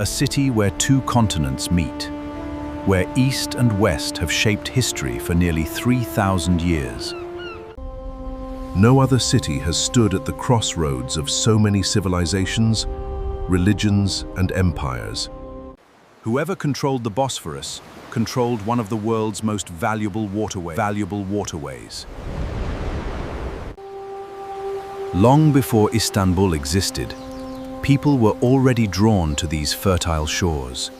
a city where two continents meet, where East and West have shaped history for nearly 3,000 years. No other city has stood at the crossroads of so many civilizations, religions, and empires. Whoever controlled the Bosphorus controlled one of the world's most valuable waterways. Long before Istanbul existed, people were already drawn to these fertile shores.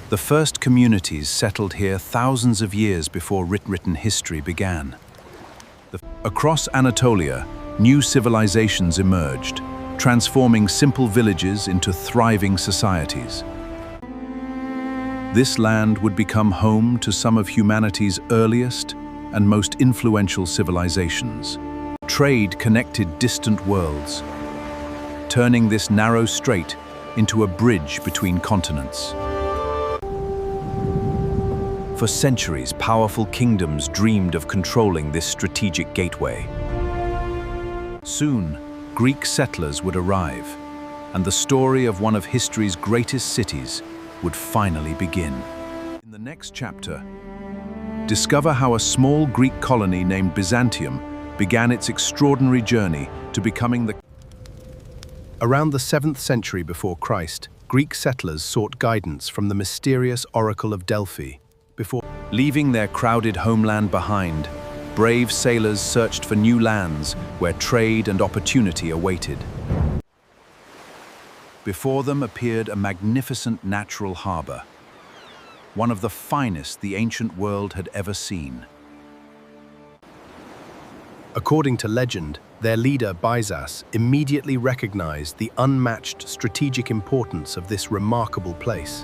The first communities settled here thousands of years before written history began. Across Anatolia, new civilizations emerged, transforming simple villages into thriving societies. This land would become home to some of humanity's earliest and most influential civilizations. Trade connected distant worlds, turning this narrow strait into a bridge between continents. For centuries, powerful kingdoms dreamed of controlling this strategic gateway. Soon, Greek settlers would arrive, and the story of one of history's greatest cities would finally begin. In the next chapter, discover how a small Greek colony named Byzantium began its extraordinary journey to becoming the... Around the 7th century before Christ, Greek settlers sought guidance from the mysterious Oracle of Delphi. Before leaving their crowded homeland behind, brave sailors searched for new lands where trade and opportunity awaited. Before them appeared a magnificent natural harbor, one of the finest the ancient world had ever seen. According to legend, their leader Byzas immediately recognized the unmatched strategic importance of this remarkable place.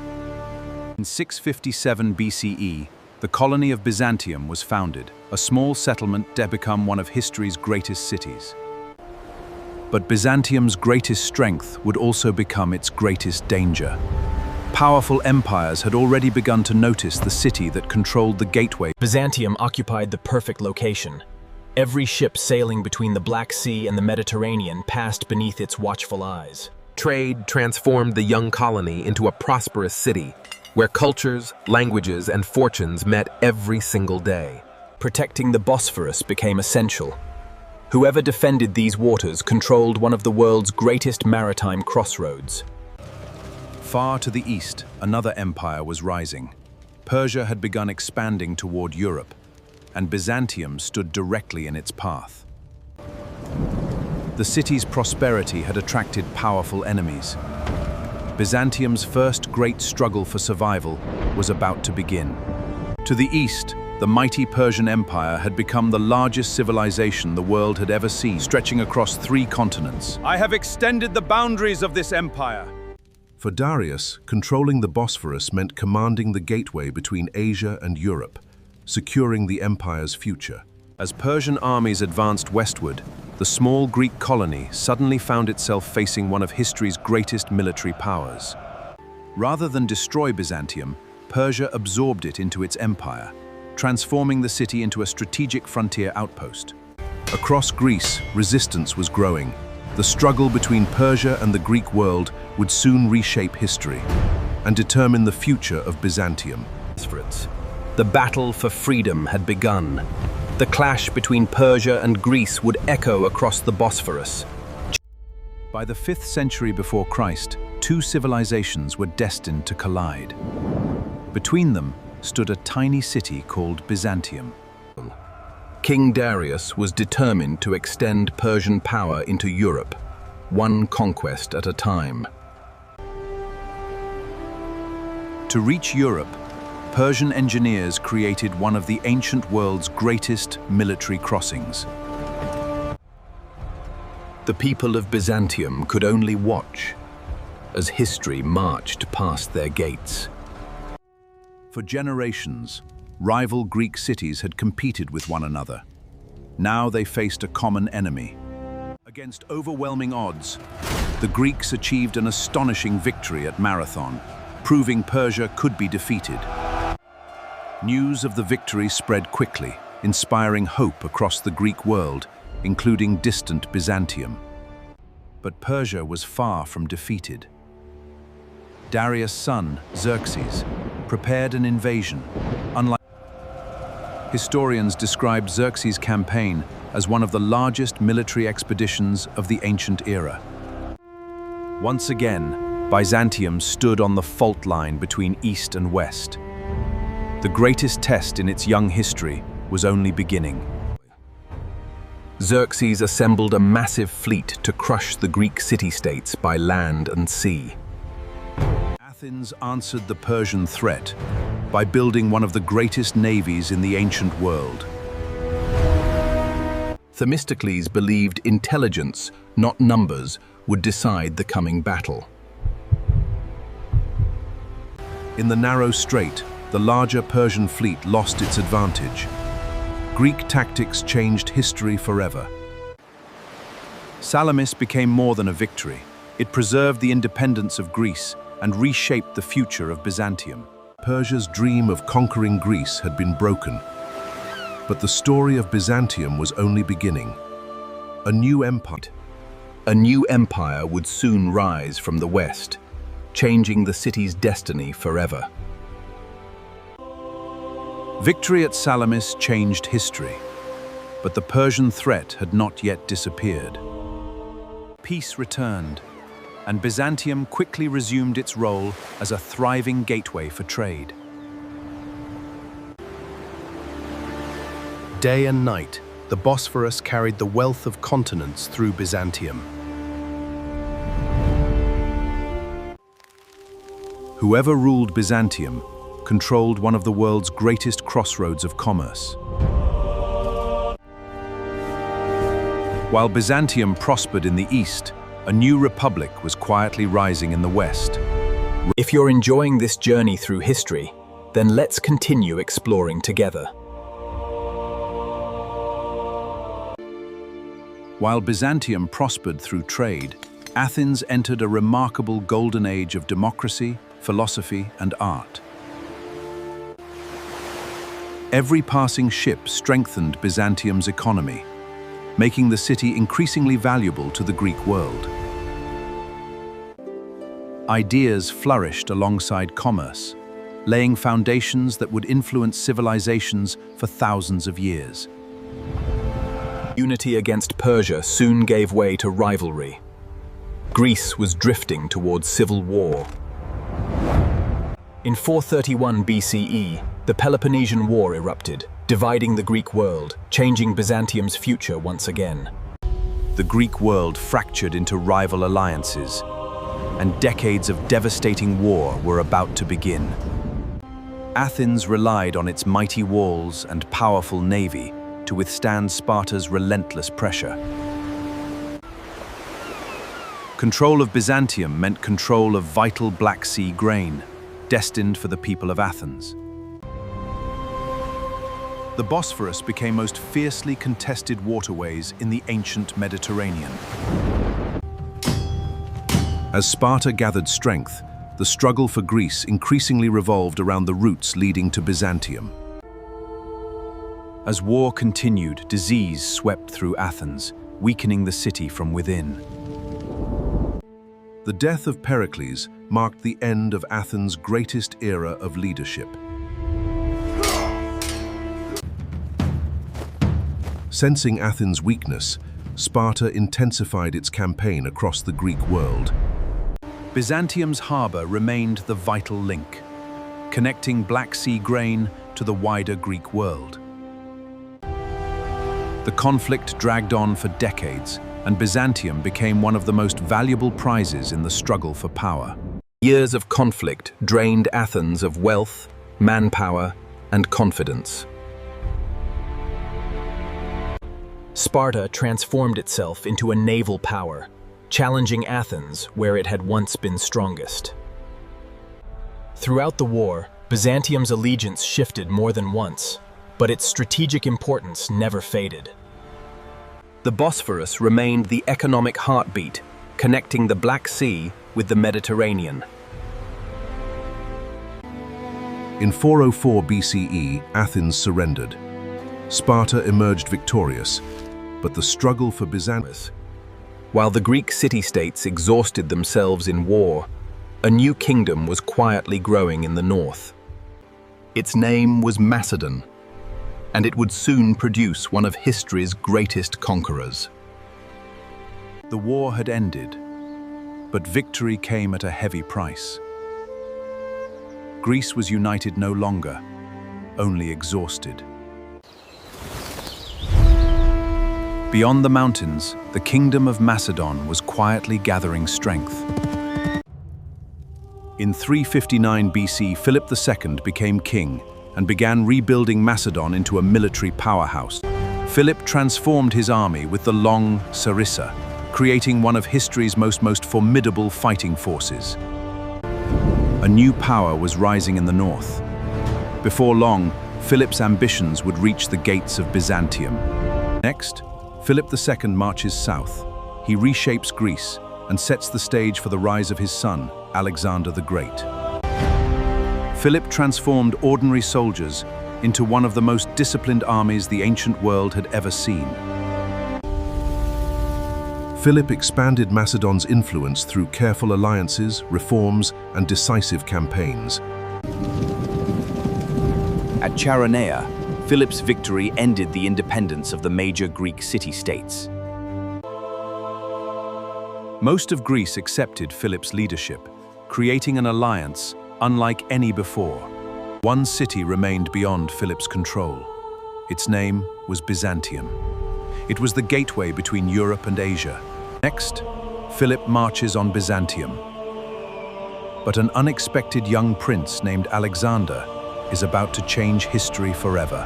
In 657 BCE, the colony of Byzantium was founded, a small settlement to become one of history's greatest cities. But Byzantium's greatest strength would also become its greatest danger. Powerful empires had already begun to notice the city that controlled the gateway. Byzantium occupied the perfect location. Every ship sailing between the Black Sea and the Mediterranean passed beneath its watchful eyes. Trade transformed the young colony into a prosperous city, where cultures, languages, and fortunes met every single day. Protecting the Bosphorus became essential. Whoever defended these waters controlled one of the world's greatest maritime crossroads. Far to the east, another empire was rising. Persia had begun expanding toward Europe, and Byzantium stood directly in its path. The city's prosperity had attracted powerful enemies. Byzantium's first great struggle for survival was about to begin. To the east, the mighty Persian Empire had become the largest civilization the world had ever seen, stretching across 3 continents. I have extended the boundaries of this empire. For Darius, controlling the Bosphorus meant commanding the gateway between Asia and Europe, securing the empire's future. As Persian armies advanced westward, the small Greek colony suddenly found itself facing one of history's greatest military powers. Rather than destroy Byzantium, Persia absorbed it into its empire, transforming the city into a strategic frontier outpost. Across Greece, resistance was growing. The struggle between Persia and the Greek world would soon reshape history and determine the future of Byzantium. The battle for freedom had begun. The clash between Persia and Greece would echo across the Bosphorus. By the 5th century before Christ, 2 civilizations were destined to collide. Between them stood a tiny city called Byzantium. King Darius was determined to extend Persian power into Europe, one conquest at a time. To reach Europe, Persian engineers created one of the ancient world's greatest military crossings. The people of Byzantium could only watch as history marched past their gates. For generations, rival Greek cities had competed with one another. Now they faced a common enemy. Against overwhelming odds, the Greeks achieved an astonishing victory at Marathon, proving Persia could be defeated. News of the victory spread quickly, inspiring hope across the Greek world, including distant Byzantium. But Persia was far from defeated. Darius' son, Xerxes, prepared an invasion. Historians described Xerxes' campaign as one of the largest military expeditions of the ancient era. Once again, Byzantium stood on the fault line between East and West. The greatest test in its young history was only beginning. Xerxes assembled a massive fleet to crush the Greek city-states by land and sea. Athens answered the Persian threat by building one of the greatest navies in the ancient world. Themistocles believed intelligence, not numbers, would decide the coming battle. In the narrow strait, the larger Persian fleet lost its advantage. Greek tactics changed history forever. Salamis became more than a victory. It preserved the independence of Greece and reshaped the future of Byzantium. Persia's dream of conquering Greece had been broken. But the story of Byzantium was only beginning. A new empire would soon rise from the west, changing the city's destiny forever. Victory at Salamis changed history, but the Persian threat had not yet disappeared. Peace returned, and Byzantium quickly resumed its role as a thriving gateway for trade. Day and night, the Bosphorus carried the wealth of continents through Byzantium. Whoever ruled Byzantium controlled one of the world's greatest crossroads of commerce. While Byzantium prospered in the east, a new republic was quietly rising in the west. If you're enjoying this journey through history, then let's continue exploring together. While Byzantium prospered through trade, Athens entered a remarkable golden age of democracy, philosophy, and art. Every passing ship strengthened Byzantium's economy, making the city increasingly valuable to the Greek world. Ideas flourished alongside commerce, laying foundations that would influence civilizations for thousands of years. Unity against Persia soon gave way to rivalry. Greece was drifting towards civil war. In 431 BCE, the Peloponnesian War erupted, dividing the Greek world, changing Byzantium's future once again. The Greek world fractured into rival alliances, and decades of devastating war were about to begin. Athens relied on its mighty walls and powerful navy to withstand Sparta's relentless pressure. Control of Byzantium meant control of vital Black Sea grain, destined for the people of Athens. The Bosphorus became most fiercely contested waterways in the ancient Mediterranean. As Sparta gathered strength, the struggle for Greece increasingly revolved around the routes leading to Byzantium. As war continued, disease swept through Athens, weakening the city from within. The death of Pericles marked the end of Athens' greatest era of leadership. Sensing Athens' weakness, Sparta intensified its campaign across the Greek world. Byzantium's harbor remained the vital link, connecting Black Sea grain to the wider Greek world. The conflict dragged on for decades, and Byzantium became one of the most valuable prizes in the struggle for power. Years of conflict drained Athens of wealth, manpower, and confidence. Sparta transformed itself into a naval power, challenging Athens where it had once been strongest. Throughout the war, Byzantium's allegiance shifted more than once, but its strategic importance never faded. The Bosphorus remained the economic heartbeat, connecting the Black Sea with the Mediterranean. In 404 BCE, Athens surrendered. Sparta emerged victorious, but the struggle for Byzantium. While the Greek city-states exhausted themselves in war, a new kingdom was quietly growing in the north. Its name was Macedon, and it would soon produce one of history's greatest conquerors. The war had ended, but victory came at a heavy price. Greece was united no longer, only exhausted. Beyond the mountains, the kingdom of Macedon was quietly gathering strength. In 359 BC, Philip II became king and began rebuilding Macedon into a military powerhouse. Philip transformed his army with the long sarissa, creating one of history's most formidable fighting forces. A new power was rising in the north. Before long, Philip's ambitions would reach the gates of Byzantium. Next, Philip II marches south. He reshapes Greece and sets the stage for the rise of his son, Alexander the Great. Philip transformed ordinary soldiers into one of the most disciplined armies the ancient world had ever seen. Philip expanded Macedon's influence through careful alliances, reforms, and decisive campaigns. At Charonea, Philip's victory ended the independence of the major Greek city-states. Most of Greece accepted Philip's leadership, creating an alliance unlike any before. One city remained beyond Philip's control. Its name was Byzantium. It was the gateway between Europe and Asia. Next, Philip marches on Byzantium. But an unexpected young prince named Alexander is about to change history forever.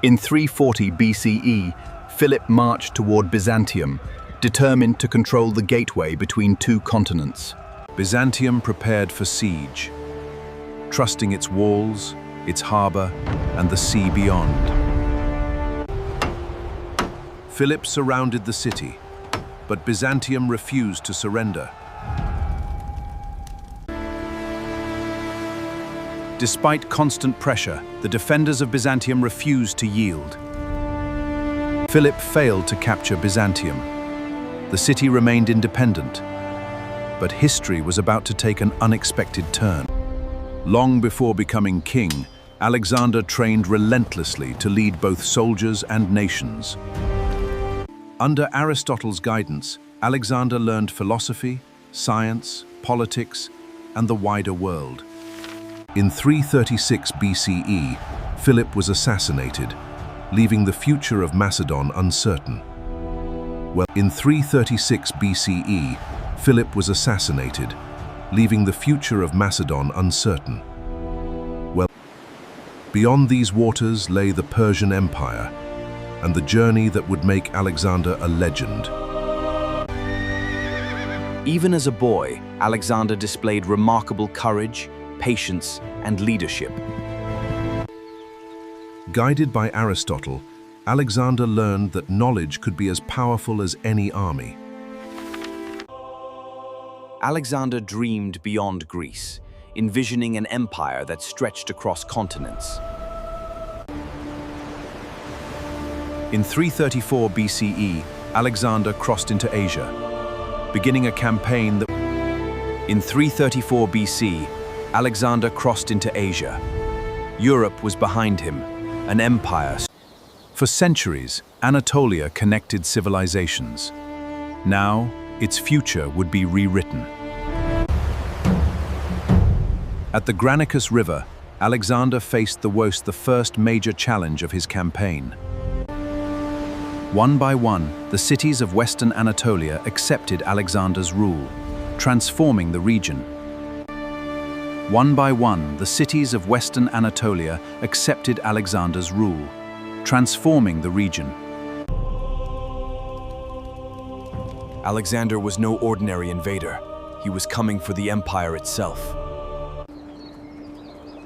In 340 BCE, Philip marched toward Byzantium, determined to control the gateway between two continents. Byzantium prepared for siege, trusting its walls, its harbor, and the sea beyond. Philip surrounded the city, but Byzantium refused to surrender. Despite constant pressure, the defenders of Byzantium refused to yield. Philip failed to capture Byzantium. The city remained independent, but history was about to take an unexpected turn. Long before becoming king, Alexander trained relentlessly to lead both soldiers and nations. Under Aristotle's guidance, Alexander learned philosophy, science, politics, and the wider world. In 336 BCE, Philip was assassinated, leaving the future of Macedon uncertain. In 336 BCE, Philip was assassinated, leaving the future of Macedon uncertain. Beyond these waters lay the Persian Empire, and the journey that would make Alexander a legend. Even as a boy, Alexander displayed remarkable courage, patience, and leadership. Guided by Aristotle, Alexander learned that knowledge could be as powerful as any army. Alexander dreamed beyond Greece, envisioning an empire that stretched across continents. In 334 BCE, Alexander crossed into Asia, beginning a campaign that... In 334 BC, Alexander crossed into Asia. Europe was behind him, an empire. For centuries, Anatolia connected civilizations. Now, its future would be rewritten. At the Granicus River, Alexander faced the first major challenge of his campaign. One by one, the cities of Western Anatolia accepted Alexander's rule, transforming the region. One by one, the cities of Western Anatolia accepted Alexander's rule, transforming the region. Alexander was no ordinary invader. He was coming for the empire itself.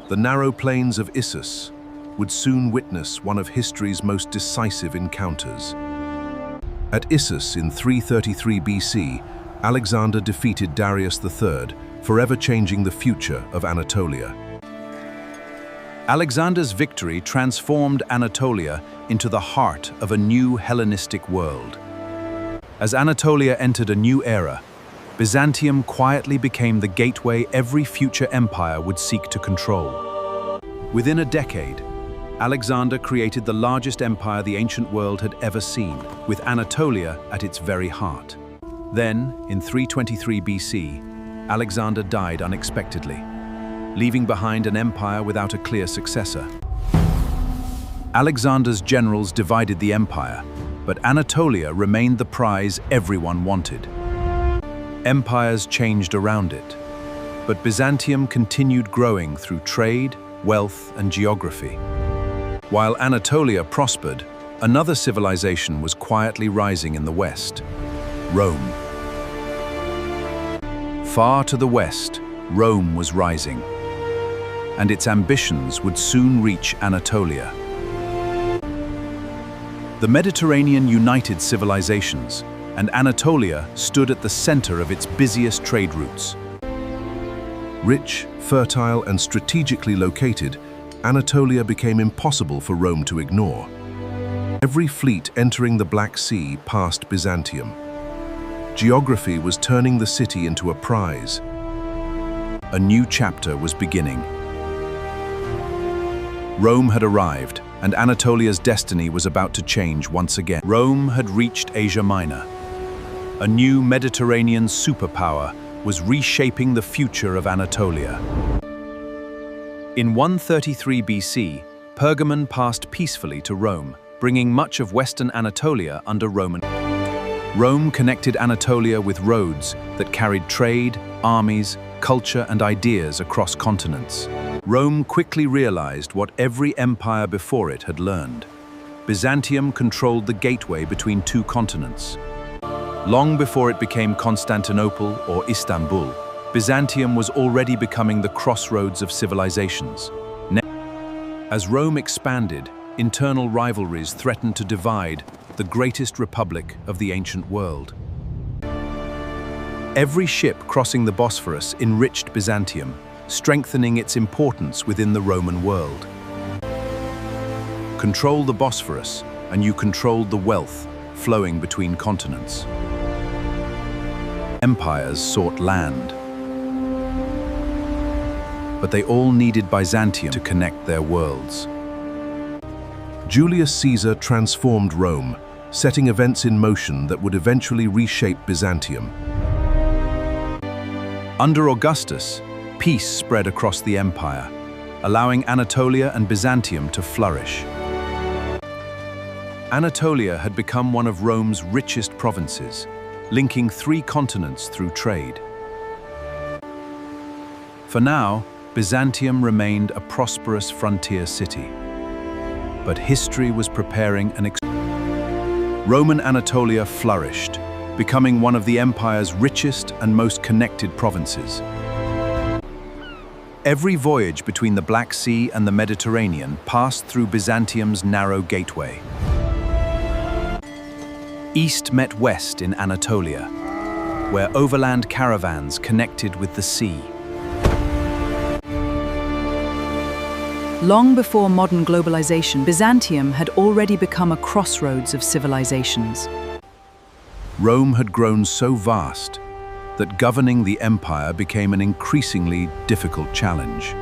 The narrow plains of Issus would soon witness one of history's most decisive encounters. At Issus in 333 BC, Alexander defeated Darius III, forever changing the future of Anatolia. Alexander's victory transformed Anatolia into the heart of a new Hellenistic world. As Anatolia entered a new era, Byzantium quietly became the gateway every future empire would seek to control. Within a decade, Alexander created the largest empire the ancient world had ever seen, with Anatolia at its very heart. Then, in 323 BC, Alexander died unexpectedly, leaving behind an empire without a clear successor. Alexander's generals divided the empire, but Anatolia remained the prize everyone wanted. Empires changed around it, but Byzantium continued growing through trade, wealth, and geography. While Anatolia prospered, another civilization was quietly rising in the west: Rome. Far to the west, Rome was rising, and its ambitions would soon reach Anatolia. The Mediterranean united civilizations, and Anatolia stood at the center of its busiest trade routes. Rich, fertile, and strategically located, Anatolia became impossible for Rome to ignore. Every fleet entering the Black Sea passed Byzantium. Geography was turning the city into a prize. A new chapter was beginning. Rome had arrived, and Anatolia's destiny was about to change once again. Rome had reached Asia Minor. A new Mediterranean superpower was reshaping the future of Anatolia. In 133 BC, Pergamon passed peacefully to Rome, bringing much of western Anatolia under Roman. Rome connected Anatolia with roads that carried trade, armies, culture, and ideas across continents. Rome quickly realized what every empire before it had learned. Byzantium controlled the gateway between two continents. Long before it became Constantinople or Istanbul, Byzantium was already becoming the crossroads of civilizations. As Rome expanded, internal rivalries threatened to divide the greatest republic of the ancient world. Every ship crossing the Bosphorus enriched Byzantium, strengthening its importance within the Roman world. Control the Bosphorus, and you controlled the wealth flowing between continents. Empires sought land, but they all needed Byzantium to connect their worlds. Julius Caesar transformed Rome, setting events in motion that would eventually reshape Byzantium. Under Augustus, peace spread across the empire, allowing Anatolia and Byzantium to flourish. Anatolia had become one of Rome's richest provinces, linking 3 continents through trade. For now, Byzantium remained a prosperous frontier city. But history was preparing an Roman Anatolia flourished, becoming one of the empire's richest and most connected provinces. Every voyage between the Black Sea and the Mediterranean passed through Byzantium's narrow gateway. East met west in Anatolia, where overland caravans connected with the sea. Long before modern globalization, Byzantium had already become a crossroads of civilizations. Rome had grown so vast that governing the empire became an increasingly difficult challenge.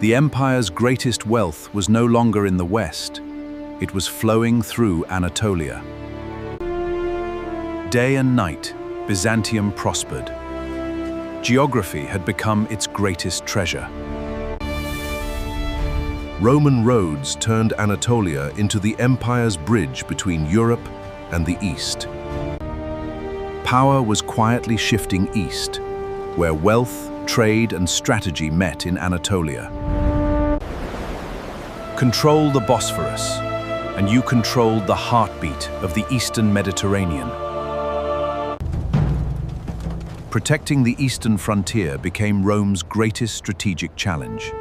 The empire's greatest wealth was no longer in the west. It was flowing through Anatolia. Day and night, Byzantium prospered. Geography had become its greatest treasure. Roman roads turned Anatolia into the empire's bridge between Europe and the East. Power was quietly shifting east, where wealth, trade, and strategy met in Anatolia. Control the Bosphorus, and you controlled the heartbeat of the Eastern Mediterranean. Protecting the eastern frontier became Rome's greatest strategic challenge.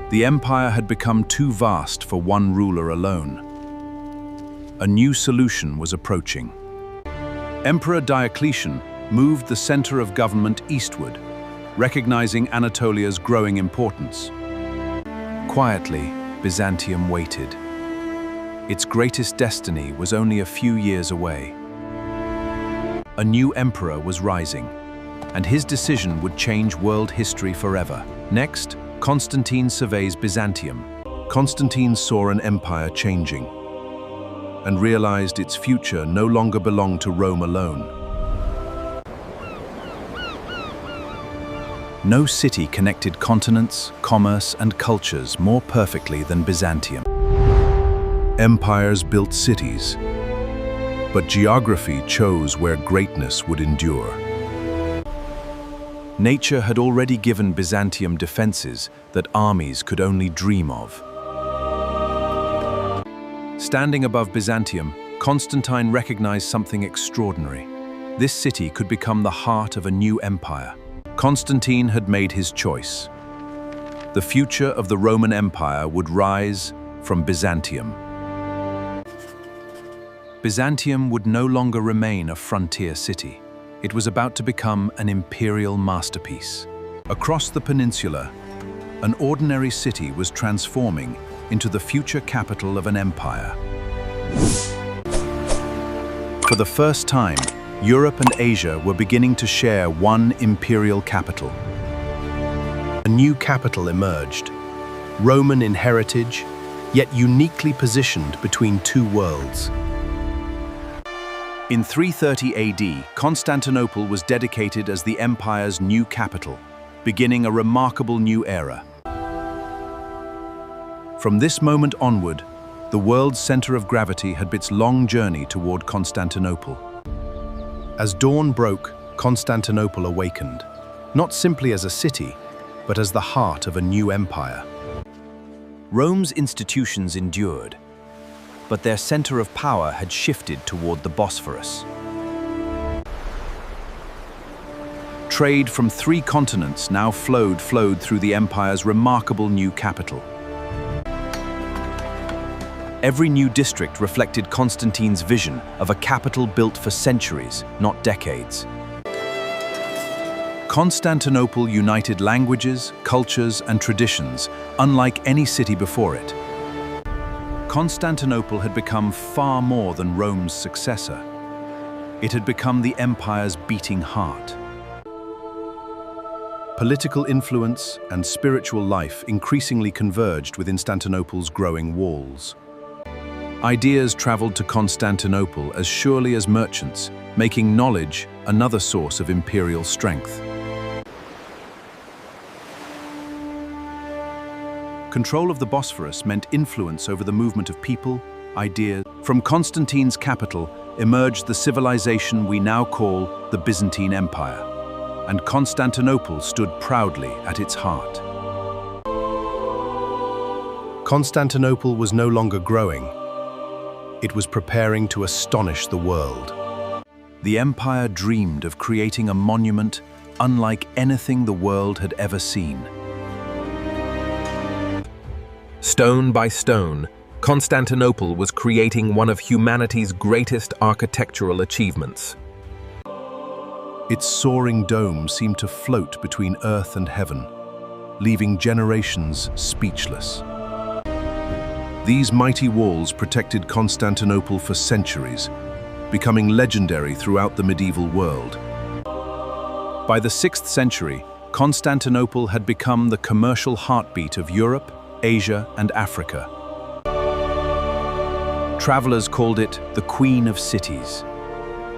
The empire had become too vast for one ruler alone. A new solution was approaching. Emperor Diocletian moved the center of government eastward, recognizing Anatolia's growing importance. Quietly, Byzantium waited. Its greatest destiny was only a few years away. A new emperor was rising, and his decision would change world history forever. Next, Constantine surveys Byzantium. Constantine saw an empire changing and realized its future no longer belonged to Rome alone. No city connected continents, commerce, and cultures more perfectly than Byzantium. Empires built cities, but geography chose where greatness would endure. Nature had already given Byzantium defenses that armies could only dream of. Standing above Byzantium, Constantine recognized something extraordinary. This city could become the heart of a new empire. Constantine had made his choice. The future of the Roman Empire would rise from Byzantium. Byzantium would no longer remain a frontier city. It was about to become an imperial masterpiece. Across the peninsula, an ordinary city was transforming into the future capital of an empire. For the first time, Europe and Asia were beginning to share one imperial capital. A new capital emerged, Roman in heritage, yet uniquely positioned between two worlds. In 330 AD, Constantinople was dedicated as the empire's new capital, beginning a remarkable new era. From this moment onward, the world's center of gravity had its long journey toward Constantinople. As dawn broke, Constantinople awakened, not simply as a city, but as the heart of a new empire. Rome's institutions endured, but their center of power had shifted toward the Bosphorus. Trade from 3 continents now flowed through the empire's remarkable new capital. Every new district reflected Constantine's vision of a capital built for centuries, not decades. Constantinople united languages, cultures, and traditions, unlike any city before it. Constantinople had become far more than Rome's successor. It had become the empire's beating heart. Political influence and spiritual life increasingly converged within Constantinople's growing walls. Ideas traveled to Constantinople as surely as merchants, making knowledge another source of imperial strength. Control of the Bosphorus meant influence over the movement of people, ideas. From Constantine's capital emerged the civilization we now call the Byzantine Empire, and Constantinople stood proudly at its heart. Constantinople was no longer growing. It was preparing to astonish the world. The empire dreamed of creating a monument unlike anything the world had ever seen. Stone by stone, Constantinople was creating one of humanity's greatest architectural achievements. Its soaring dome seemed to float between earth and heaven, leaving generations speechless. These mighty walls protected Constantinople for centuries, becoming legendary throughout the medieval world. By the 6th century, Constantinople had become the commercial heartbeat of Europe, Asia, and Africa. Travelers called it the Queen of Cities,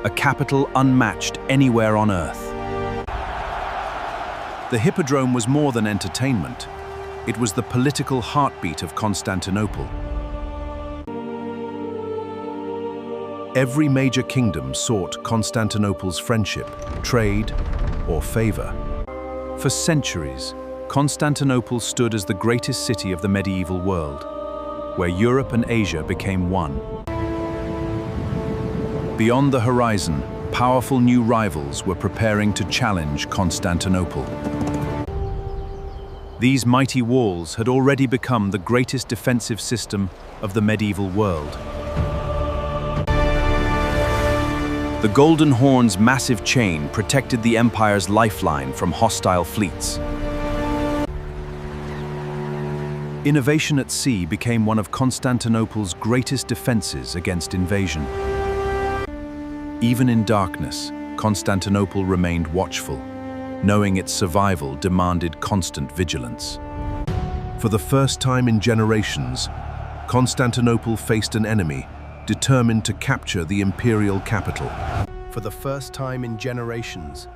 a capital unmatched anywhere on Earth. The Hippodrome was more than entertainment. It was the political heartbeat of Constantinople. Every major kingdom sought Constantinople's friendship, trade, or favor. For centuries, Constantinople stood as the greatest city of the medieval world, where Europe and Asia became one. Beyond the horizon, powerful new rivals were preparing to challenge Constantinople. These mighty walls had already become the greatest defensive system of the medieval world. The Golden Horn's massive chain protected the empire's lifeline from hostile fleets. Innovation at sea became one of Constantinople's greatest defenses against invasion. Even in darkness, Constantinople remained watchful, knowing its survival demanded constant vigilance. For the first time in generations, Constantinople faced an enemy determined to capture the imperial capital. For the first time in generations,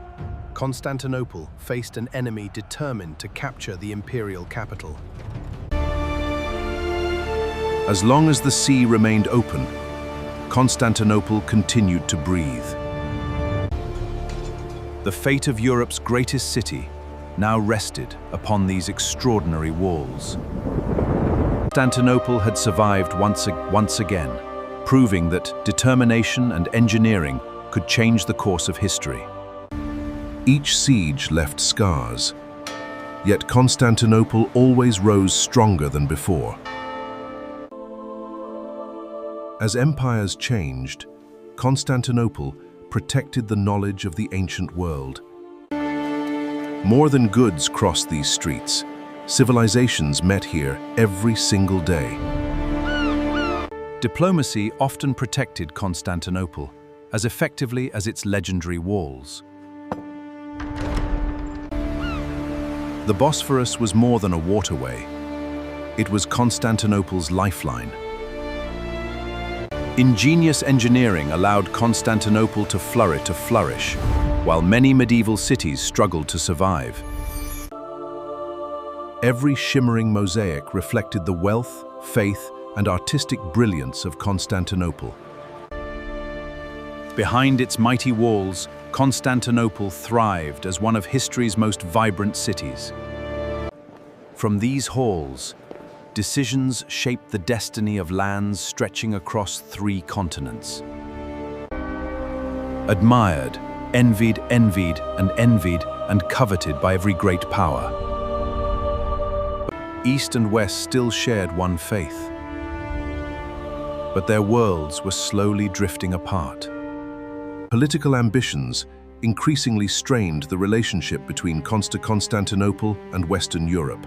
Constantinople faced an enemy determined to capture the imperial capital. As long as the sea remained open, Constantinople continued to breathe. The fate of Europe's greatest city now rested upon these extraordinary walls. Constantinople had survived once again, proving that determination and engineering could change the course of history. Each siege left scars, yet Constantinople always rose stronger than before. As empires changed, Constantinople protected the knowledge of the ancient world. More than goods crossed these streets. Civilizations met here every single day. Diplomacy often protected Constantinople as effectively as its legendary walls. The Bosphorus was more than a waterway. It was Constantinople's lifeline. Ingenious engineering allowed Constantinople to flourish, while many medieval cities struggled to survive. Every shimmering mosaic reflected the wealth, faith, and artistic brilliance of Constantinople. Behind its mighty walls, Constantinople thrived as one of history's most vibrant cities. From these halls, decisions shaped the destiny of lands stretching across 3 continents. Admired, envied, and coveted by every great power. East and West still shared one faith, but their worlds were slowly drifting apart. Political ambitions increasingly strained the relationship between Constantinople and Western Europe.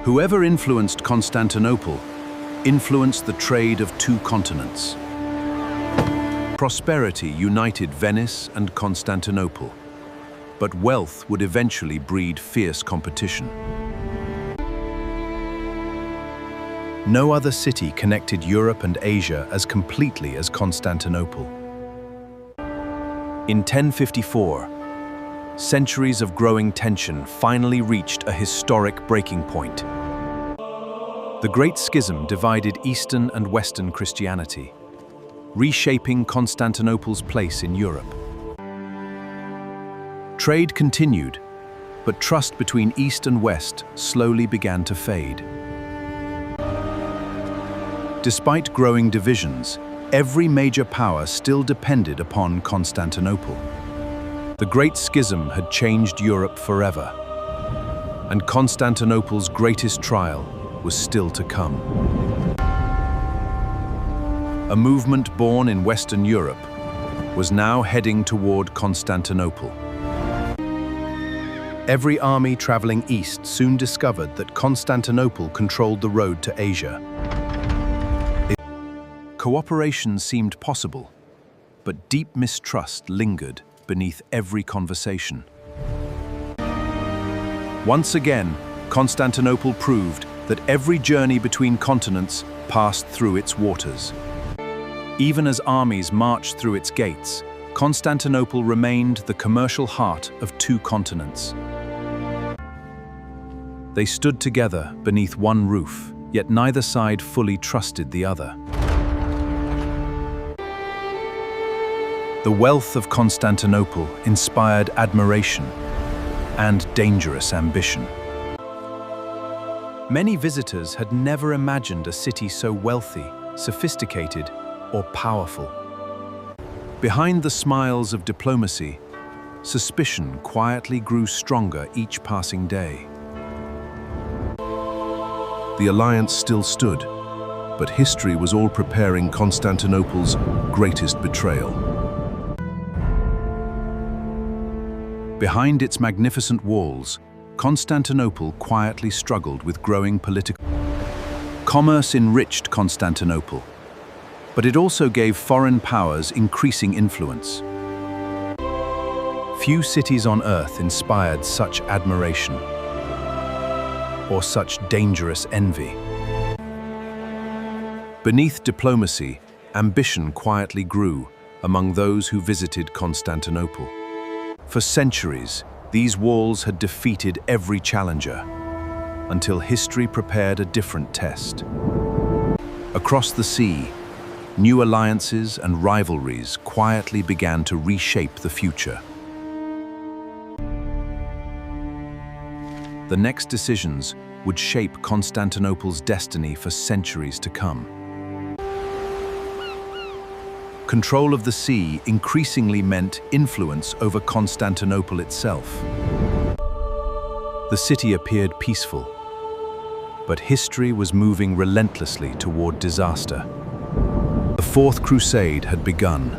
Whoever influenced Constantinople influenced the trade of 2 continents. Prosperity united Venice and Constantinople, but wealth would eventually breed fierce competition. No other city connected Europe and Asia as completely as Constantinople. In 1054, centuries of growing tension finally reached a historic breaking point. The Great Schism divided Eastern and Western Christianity, reshaping Constantinople's place in Europe. Trade continued, but trust between East and West slowly began to fade. Despite growing divisions, every major power still depended upon Constantinople. The Great Schism had changed Europe forever, and Constantinople's greatest trial was still to come. A movement born in Western Europe was now heading toward Constantinople. Every army traveling east soon discovered that Constantinople controlled the road to Asia. Cooperation seemed possible, but deep mistrust lingered beneath every conversation. Once again, Constantinople proved that every journey between continents passed through its waters. Even as armies marched through its gates, Constantinople remained the commercial heart of 2 continents. They stood together beneath one roof, yet neither side fully trusted the other. The wealth of Constantinople inspired admiration and dangerous ambition. Many visitors had never imagined a city so wealthy, sophisticated, or powerful. Behind the smiles of diplomacy, suspicion quietly grew stronger each passing day. The alliance still stood, but history was all preparing Constantinople's greatest betrayal. Behind its magnificent walls, Constantinople quietly struggled with growing political. Commerce enriched Constantinople, but it also gave foreign powers increasing influence. Few cities on earth inspired such admiration or such dangerous envy. Beneath diplomacy, ambition quietly grew among those who visited Constantinople. For centuries, these walls had defeated every challenger, until history prepared a different test. Across the sea, new alliances and rivalries quietly began to reshape the future. The next decisions would shape Constantinople's destiny for centuries to come. Control of the sea increasingly meant influence over Constantinople itself. The city appeared peaceful, but history was moving relentlessly toward disaster. The Fourth Crusade had begun,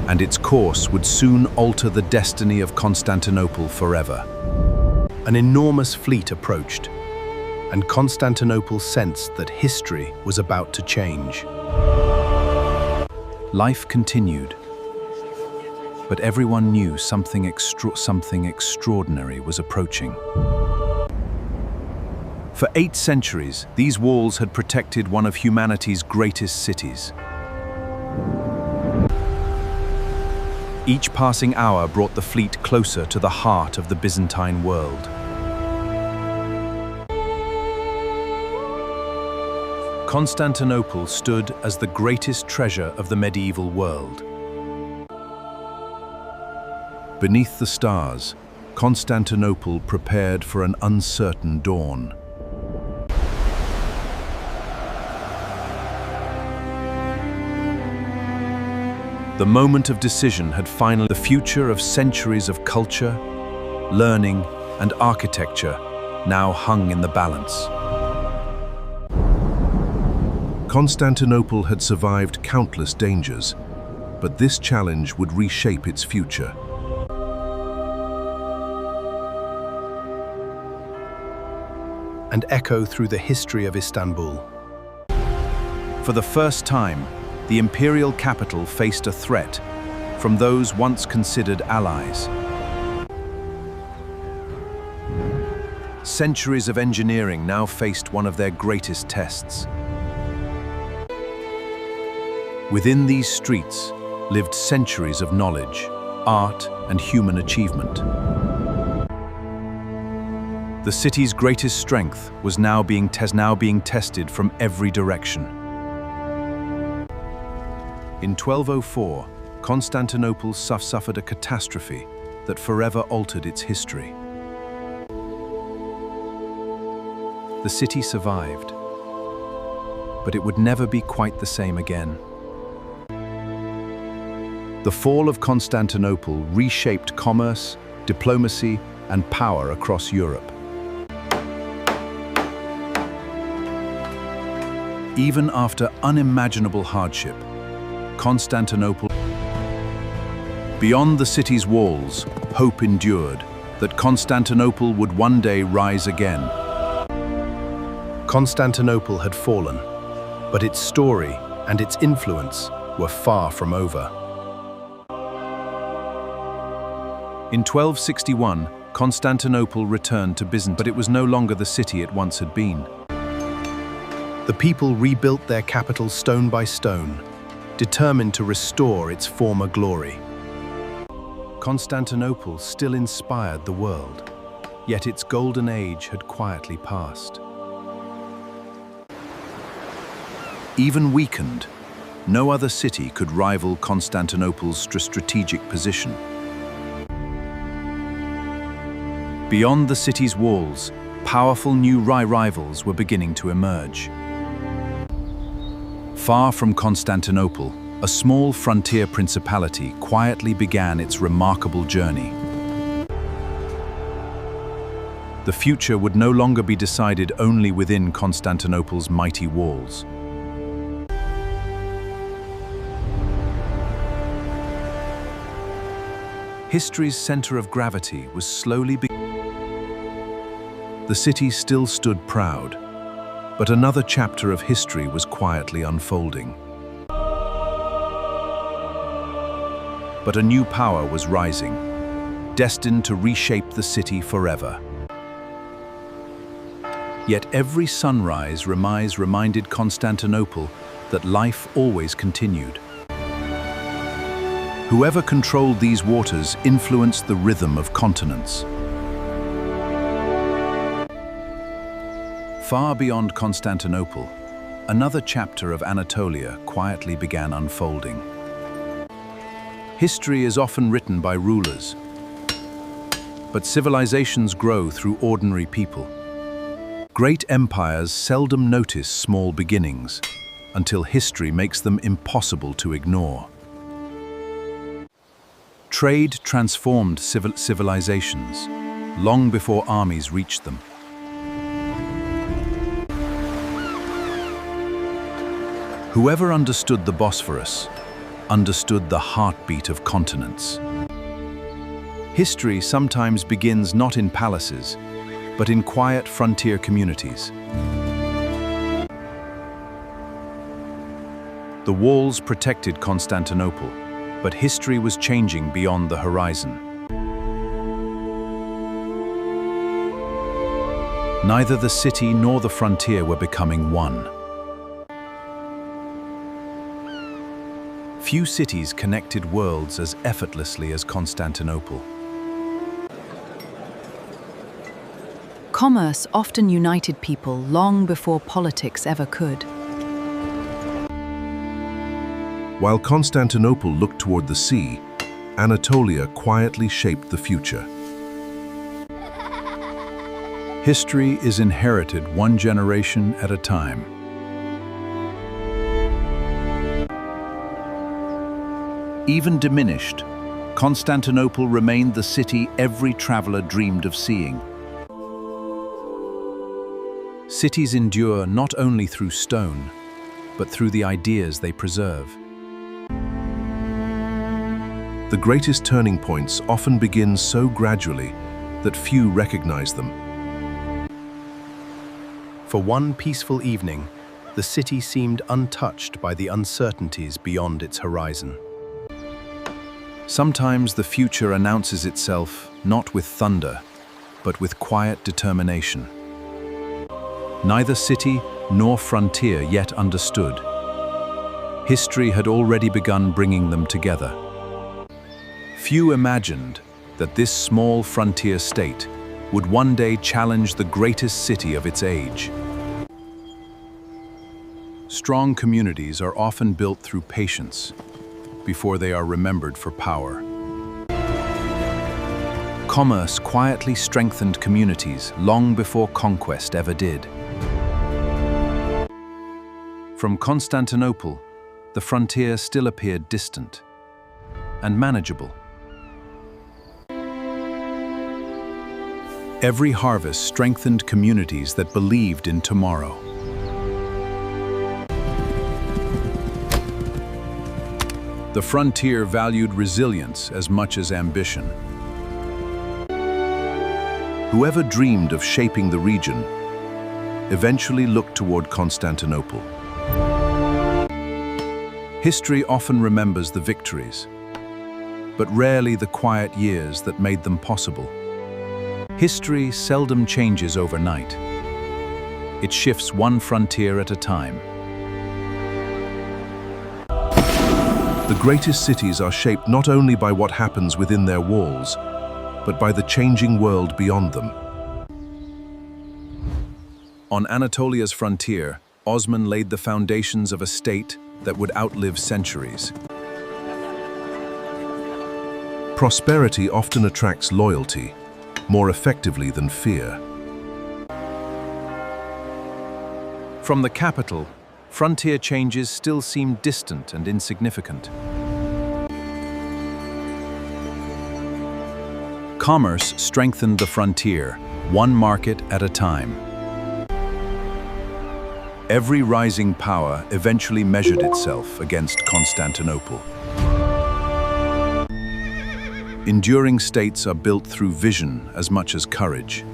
and its course would soon alter the destiny of Constantinople forever. An enormous fleet approached, and Constantinople sensed that history was about to change. Life continued, but everyone knew something extraordinary was approaching. For 8 centuries, these walls had protected one of humanity's greatest cities. Each passing hour brought the fleet closer to the heart of the Byzantine world. Constantinople stood as the greatest treasure of the medieval world. Beneath the stars, Constantinople prepared for an uncertain dawn. The moment of decision had finally. The future of centuries of culture, learning, and architecture now hung in the balance. Constantinople had survived countless dangers, but this challenge would reshape its future. And echo through the history of Istanbul. For the first time, the imperial capital faced a threat from those once considered allies. Centuries of engineering now faced one of their greatest tests. Within these streets lived centuries of knowledge, art, and human achievement. The city's greatest strength was now being tested from every direction. In 1204, Constantinople suffered a catastrophe that forever altered its history. The city survived, but it would never be quite the same again. The fall of Constantinople reshaped commerce, diplomacy, and power across Europe. Even after unimaginable hardship, Constantinople. Beyond the city's walls, hope endured that Constantinople would one day rise again. Constantinople had fallen, but its story and its influence were far from over. In 1261, Constantinople returned to Byzantium, but it was no longer the city it once had been. The people rebuilt their capital stone by stone, determined to restore its former glory. Constantinople still inspired the world, yet its golden age had quietly passed. Even weakened, no other city could rival Constantinople's strategic position. Beyond the city's walls, powerful new rivals were beginning to emerge. Far from Constantinople, a small frontier principality quietly began its remarkable journey. The future would no longer be decided only within Constantinople's mighty walls. History's center of gravity was slowly the city still stood proud, but another chapter of history was quietly unfolding. But a new power was rising, destined to reshape the city forever. Yet every sunrise reminded Constantinople that life always continued. Whoever controlled these waters influenced the rhythm of continents. Far beyond Constantinople, another chapter of Anatolia quietly began unfolding. History is often written by rulers, but civilizations grow through ordinary people. Great empires seldom notice small beginnings, until history makes them impossible to ignore. Trade transformed civilizations, long before armies reached them. Whoever understood the Bosphorus understood the heartbeat of continents. History sometimes begins not in palaces, but in quiet frontier communities. The walls protected Constantinople, but history was changing beyond the horizon. Neither the city nor the frontier were becoming one. Few cities connected worlds as effortlessly as Constantinople. Commerce often united people long before politics ever could. While Constantinople looked toward the sea, Anatolia quietly shaped the future. History is inherited one generation at a time. Even diminished, Constantinople remained the city every traveler dreamed of seeing. Cities endure not only through stone, but through the ideas they preserve. The greatest turning points often begin so gradually that few recognize them. For one peaceful evening, the city seemed untouched by the uncertainties beyond its horizon. Sometimes the future announces itself not with thunder, but with quiet determination. Neither city nor frontier yet understood. History had already begun bringing them together. Few imagined that this small frontier state would one day challenge the greatest city of its age. Strong communities are often built through patience, before they are remembered for power. Commerce quietly strengthened communities long before conquest ever did. From Constantinople, the frontier still appeared distant and manageable. Every harvest strengthened communities that believed in tomorrow. The frontier valued resilience as much as ambition. Whoever dreamed of shaping the region eventually looked toward Constantinople. History often remembers the victories, but rarely the quiet years that made them possible. History seldom changes overnight. It shifts one frontier at a time. The greatest cities are shaped not only by what happens within their walls, but by the changing world beyond them. On Anatolia's frontier, Osman laid the foundations of a state that would outlive centuries. Prosperity often attracts loyalty, more effectively than fear. From the capital, frontier changes still seem distant and insignificant. Commerce strengthened the frontier, one market at a time. Every rising power eventually measured itself against Constantinople. Enduring states are built through vision as much as courage.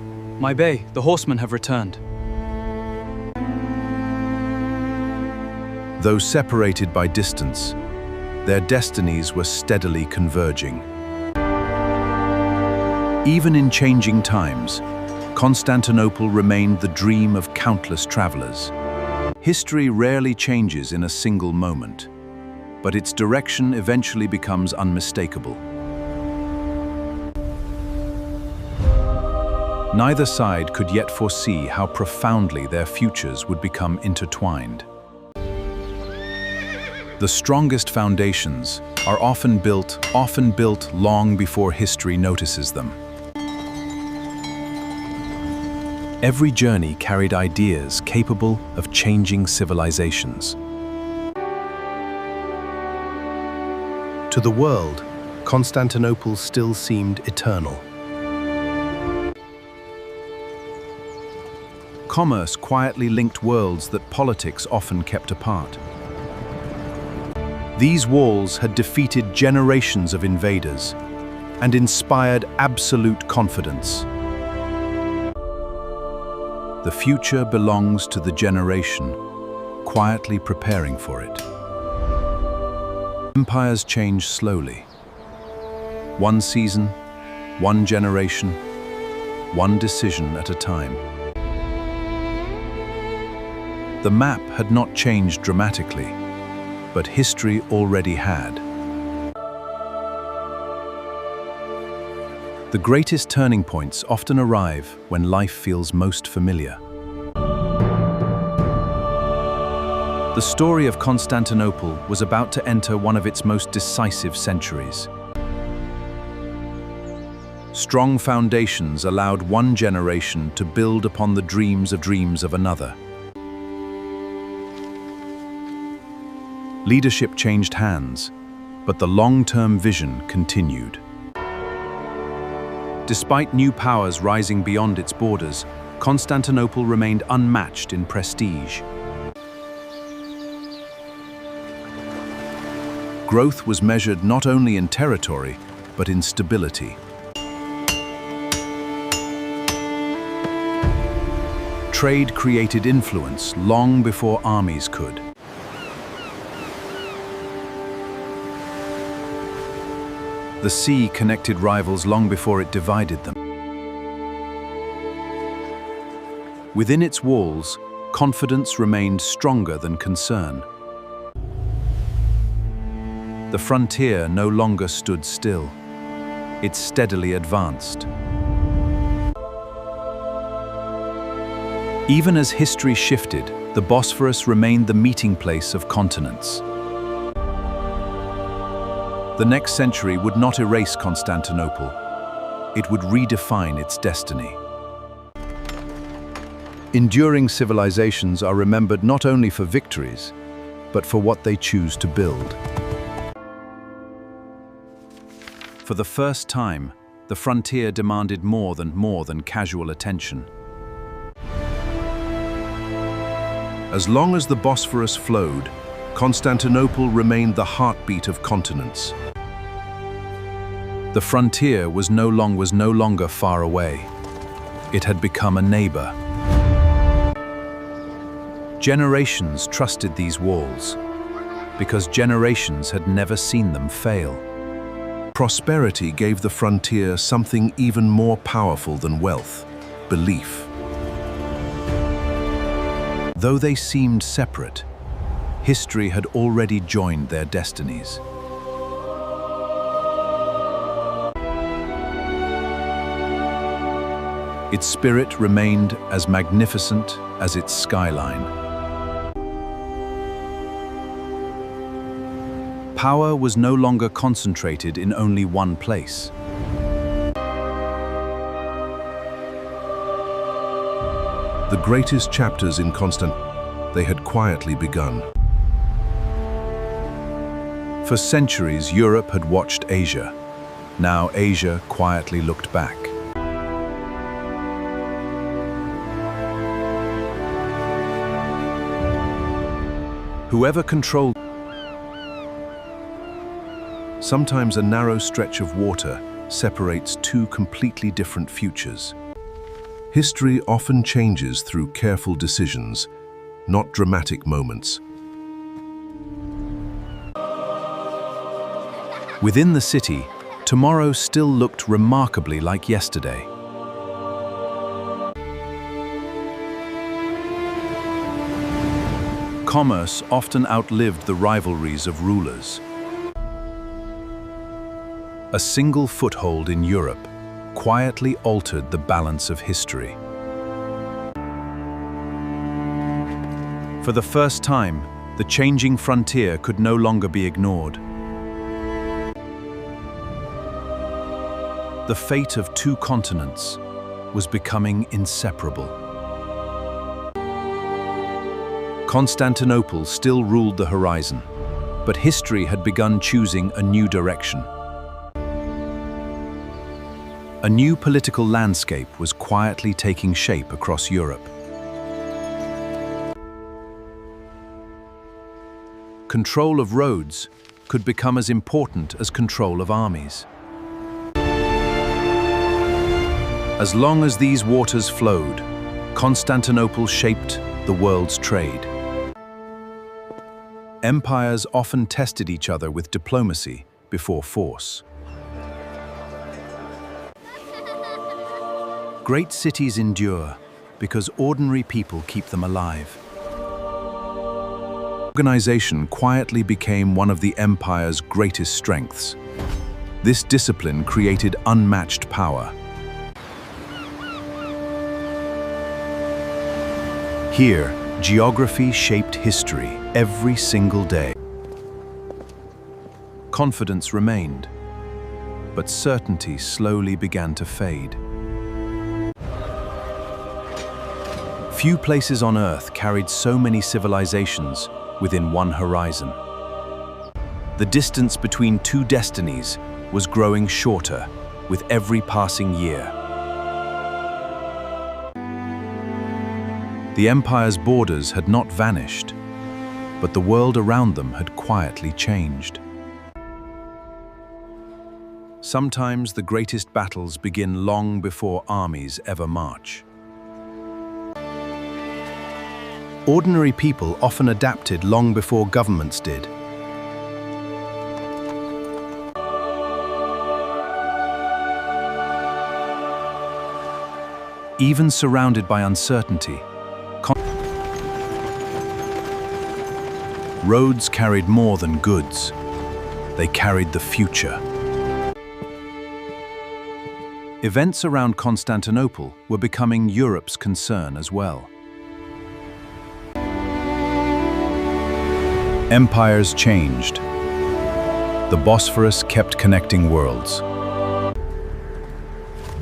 My bey, the horsemen have returned. Though separated by distance, their destinies were steadily converging. Even in changing times, Constantinople remained the dream of countless travelers. History rarely changes in a single moment, but its direction eventually becomes unmistakable. Neither side could yet foresee how profoundly their futures would become intertwined. The strongest foundations are often built long before history notices them. Every journey carried ideas capable of changing civilizations. To the world, Constantinople still seemed eternal. Commerce quietly linked worlds that politics often kept apart. These walls had defeated generations of invaders and inspired absolute confidence. The future belongs to the generation quietly preparing for it. Empires change slowly. One season, one generation, one decision at a time. The map had not changed dramatically, but history already had. The greatest turning points often arrive when life feels most familiar. The story of Constantinople was about to enter one of its most decisive centuries. Strong foundations allowed one generation to build upon the dreams of another. Leadership changed hands, but the long-term vision continued. Despite new powers rising beyond its borders, Constantinople remained unmatched in prestige. Growth was measured not only in territory, but in stability. Trade created influence long before armies could. The sea connected rivals long before it divided them. Within its walls, confidence remained stronger than concern. The frontier no longer stood still. It steadily advanced. Even as history shifted, the Bosphorus remained the meeting place of continents. The next century would not erase Constantinople. It would redefine its destiny. Enduring civilizations are remembered not only for victories, but for what they choose to build. For the first time, the frontier demanded more than casual attention. As long as the Bosphorus flowed, Constantinople remained the heartbeat of continents. The frontier was no longer far away. It had become a neighbor. Generations trusted these walls, because generations had never seen them fail. Prosperity gave the frontier something even more powerful than wealth: belief. Though they seemed separate, history had already joined their destinies. Its spirit remained as magnificent as its skyline. Power was no longer concentrated in only one place. The greatest chapters in Constantinople, they had quietly begun. For centuries, Europe had watched Asia. Now Asia quietly looked back. Whoever controlled. Sometimes a narrow stretch of water separates two completely different futures. History often changes through careful decisions, not dramatic moments. Within the city, tomorrow still looked remarkably like yesterday. Commerce often outlived the rivalries of rulers. A single foothold in Europe quietly altered the balance of history. For the first time, the changing frontier could no longer be ignored. The fate of two continents was becoming inseparable. Constantinople still ruled the horizon, but history had begun choosing a new direction. A new political landscape was quietly taking shape across Europe. Control of roads could become as important as control of armies. As long as these waters flowed, Constantinople shaped the world's trade. Empires often tested each other with diplomacy before force. Great cities endure because ordinary people keep them alive. Organization quietly became one of the empire's greatest strengths. This discipline created unmatched power. Here, geography shaped history every single day. Confidence remained, but certainty slowly began to fade. Few places on Earth carried so many civilizations within one horizon. The distance between two destinies was growing shorter with every passing year. The empire's borders had not vanished, but the world around them had quietly changed. Sometimes the greatest battles begin long before armies ever march. Ordinary people often adapted long before governments did. Even surrounded by uncertainty, roads carried more than goods. They carried the future. Events around Constantinople were becoming Europe's concern as well. Empires changed. The Bosphorus kept connecting worlds.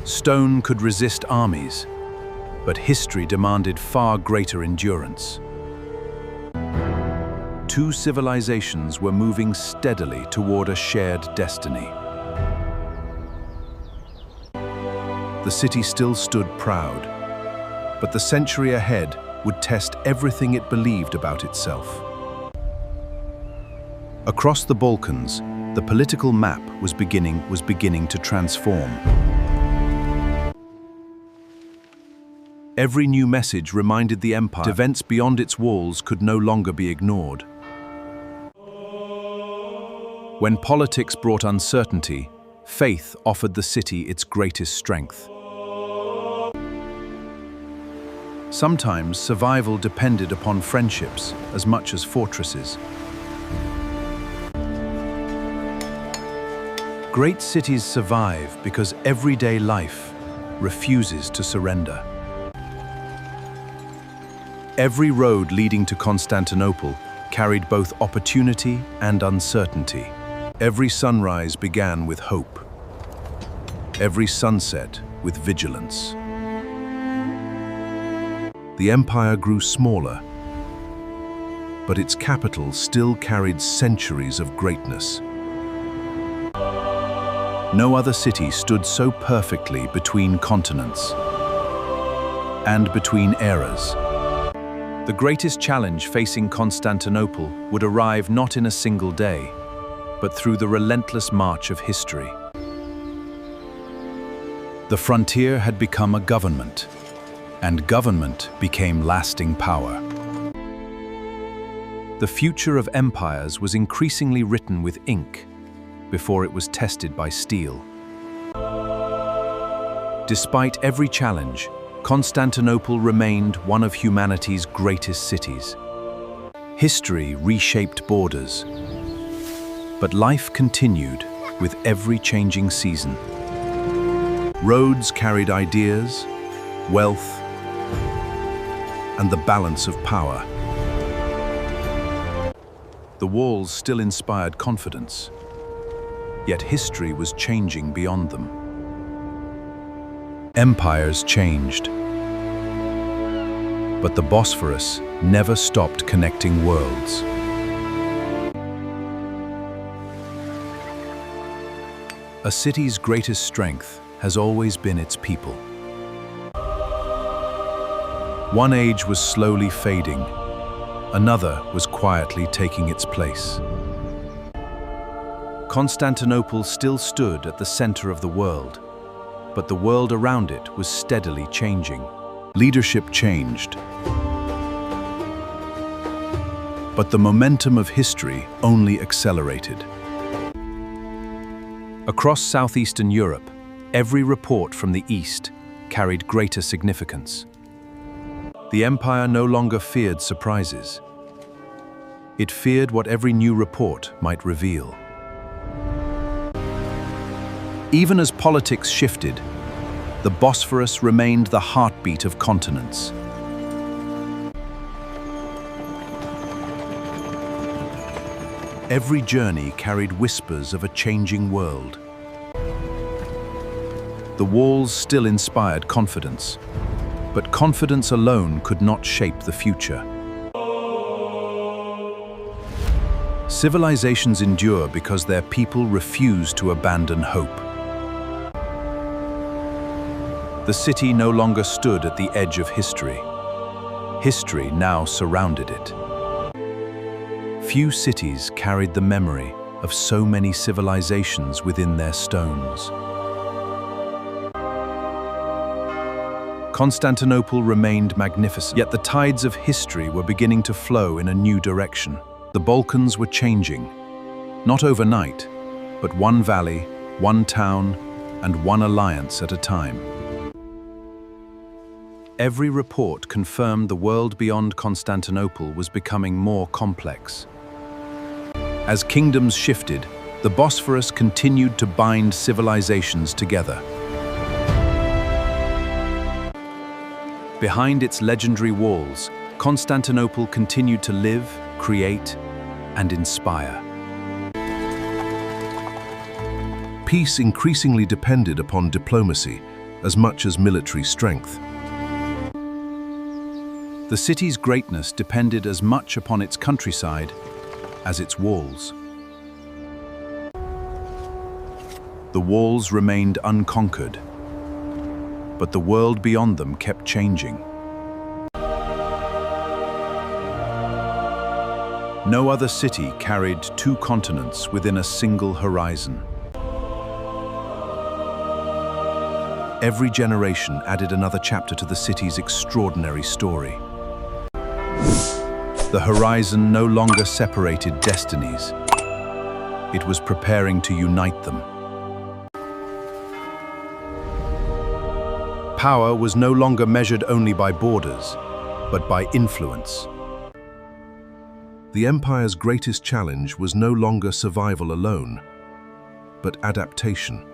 Stone could resist armies, but history demanded far greater endurance. Two civilizations were moving steadily toward a shared destiny. The city still stood proud, but the century ahead would test everything it believed about itself. Across the Balkans, the political map was beginning to transform. Every new message reminded the empire that events beyond its walls could no longer be ignored. When politics brought uncertainty, faith offered the city its greatest strength. Sometimes survival depended upon friendships as much as fortresses. Great cities survive because everyday life refuses to surrender. Every road leading to Constantinople carried both opportunity and uncertainty. Every sunrise began with hope. Every sunset with vigilance. The empire grew smaller, but its capital still carried centuries of greatness. No other city stood so perfectly between continents and between eras. The greatest challenge facing Constantinople would arrive not in a single day, but through the relentless march of history. The frontier had become a government, and government became lasting power. The future of empires was increasingly written with ink before it was tested by steel. Despite every challenge, Constantinople remained one of humanity's greatest cities. History reshaped borders, but life continued with every changing season. Roads carried ideas, wealth, and the balance of power. The walls still inspired confidence, yet history was changing beyond them. Empires changed, but the Bosphorus never stopped connecting worlds. A city's greatest strength has always been its people. One age was slowly fading, another was quietly taking its place. Constantinople still stood at the center of the world, but the world around it was steadily changing. Leadership changed, but the momentum of history only accelerated. Across southeastern Europe, every report from the East carried greater significance. The empire no longer feared surprises. It feared what every new report might reveal. Even as politics shifted, the Bosphorus remained the heartbeat of continents. Every journey carried whispers of a changing world. The walls still inspired confidence, but confidence alone could not shape the future. Civilizations endure because their people refuse to abandon hope. The city no longer stood at the edge of history. History now surrounded it. Few cities carried the memory of so many civilizations within their stones. Constantinople remained magnificent, yet the tides of history were beginning to flow in a new direction. The Balkans were changing, not overnight, but one valley, one town, and one alliance at a time. Every report confirmed the world beyond Constantinople was becoming more complex. As kingdoms shifted, the Bosphorus continued to bind civilizations together. Behind its legendary walls, Constantinople continued to live, create, and inspire. Peace increasingly depended upon diplomacy as much as military strength. The city's greatness depended as much upon its countryside as its walls. The walls remained unconquered, but the world beyond them kept changing. No other city carried two continents within a single horizon. Every generation added another chapter to the city's extraordinary story. The horizon no longer separated destinies. It was preparing to unite them. Power was no longer measured only by borders, but by influence. The empire's greatest challenge was no longer survival alone, but adaptation.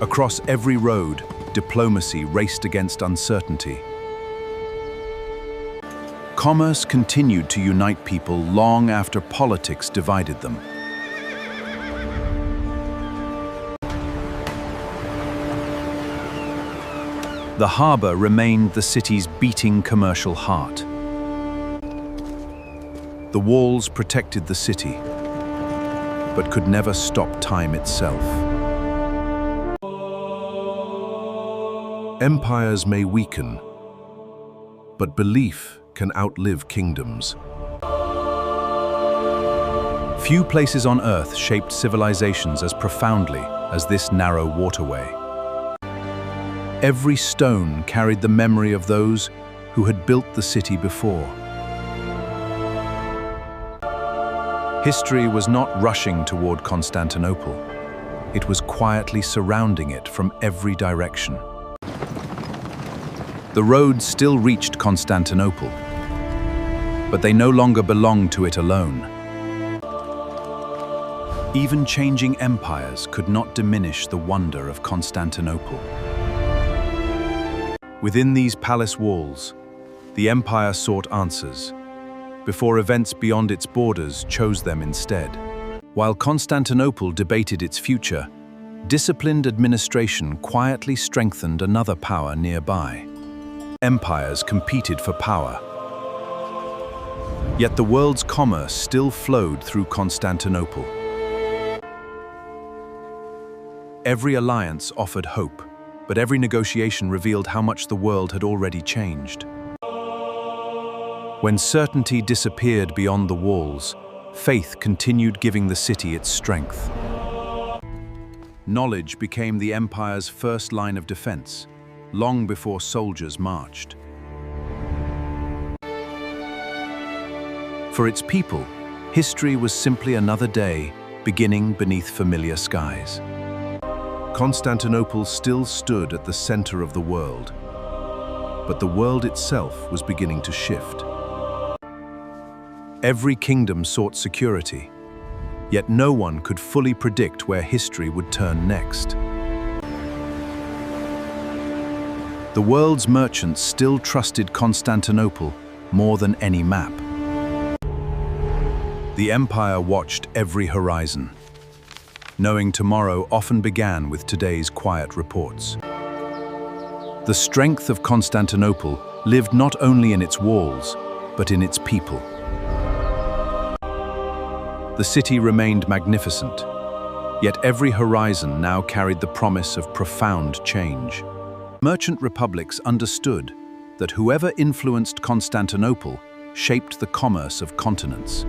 Across every road, diplomacy raced against uncertainty. Commerce continued to unite people long after politics divided them. The harbor remained the city's beating commercial heart. The walls protected the city, but could never stop time itself. Empires may weaken, but belief can outlive kingdoms. Few places on Earth shaped civilizations as profoundly as this narrow waterway. Every stone carried the memory of those who had built the city before. History was not rushing toward Constantinople. It was quietly surrounding it from every direction. The roads still reached Constantinople, but they no longer belonged to it alone. Even changing empires could not diminish the wonder of Constantinople. Within these palace walls, the empire sought answers, before events beyond its borders chose them instead. While Constantinople debated its future, disciplined administration quietly strengthened another power nearby. Empires competed for power. Yet the world's commerce still flowed through Constantinople. Every alliance offered hope, but every negotiation revealed how much the world had already changed. When certainty disappeared beyond the walls, faith continued giving the city its strength. Knowledge became the empire's first line of defense, long before soldiers marched. For its people, history was simply another day, beginning beneath familiar skies. Constantinople still stood at the center of the world, but the world itself was beginning to shift. Every kingdom sought security, yet no one could fully predict where history would turn next. The world's merchants still trusted Constantinople more than any map. The empire watched every horizon, knowing tomorrow often began with today's quiet reports. The strength of Constantinople lived not only in its walls, but in its people. The city remained magnificent, yet every horizon now carried the promise of profound change. Merchant republics understood that whoever influenced Constantinople shaped the commerce of continents.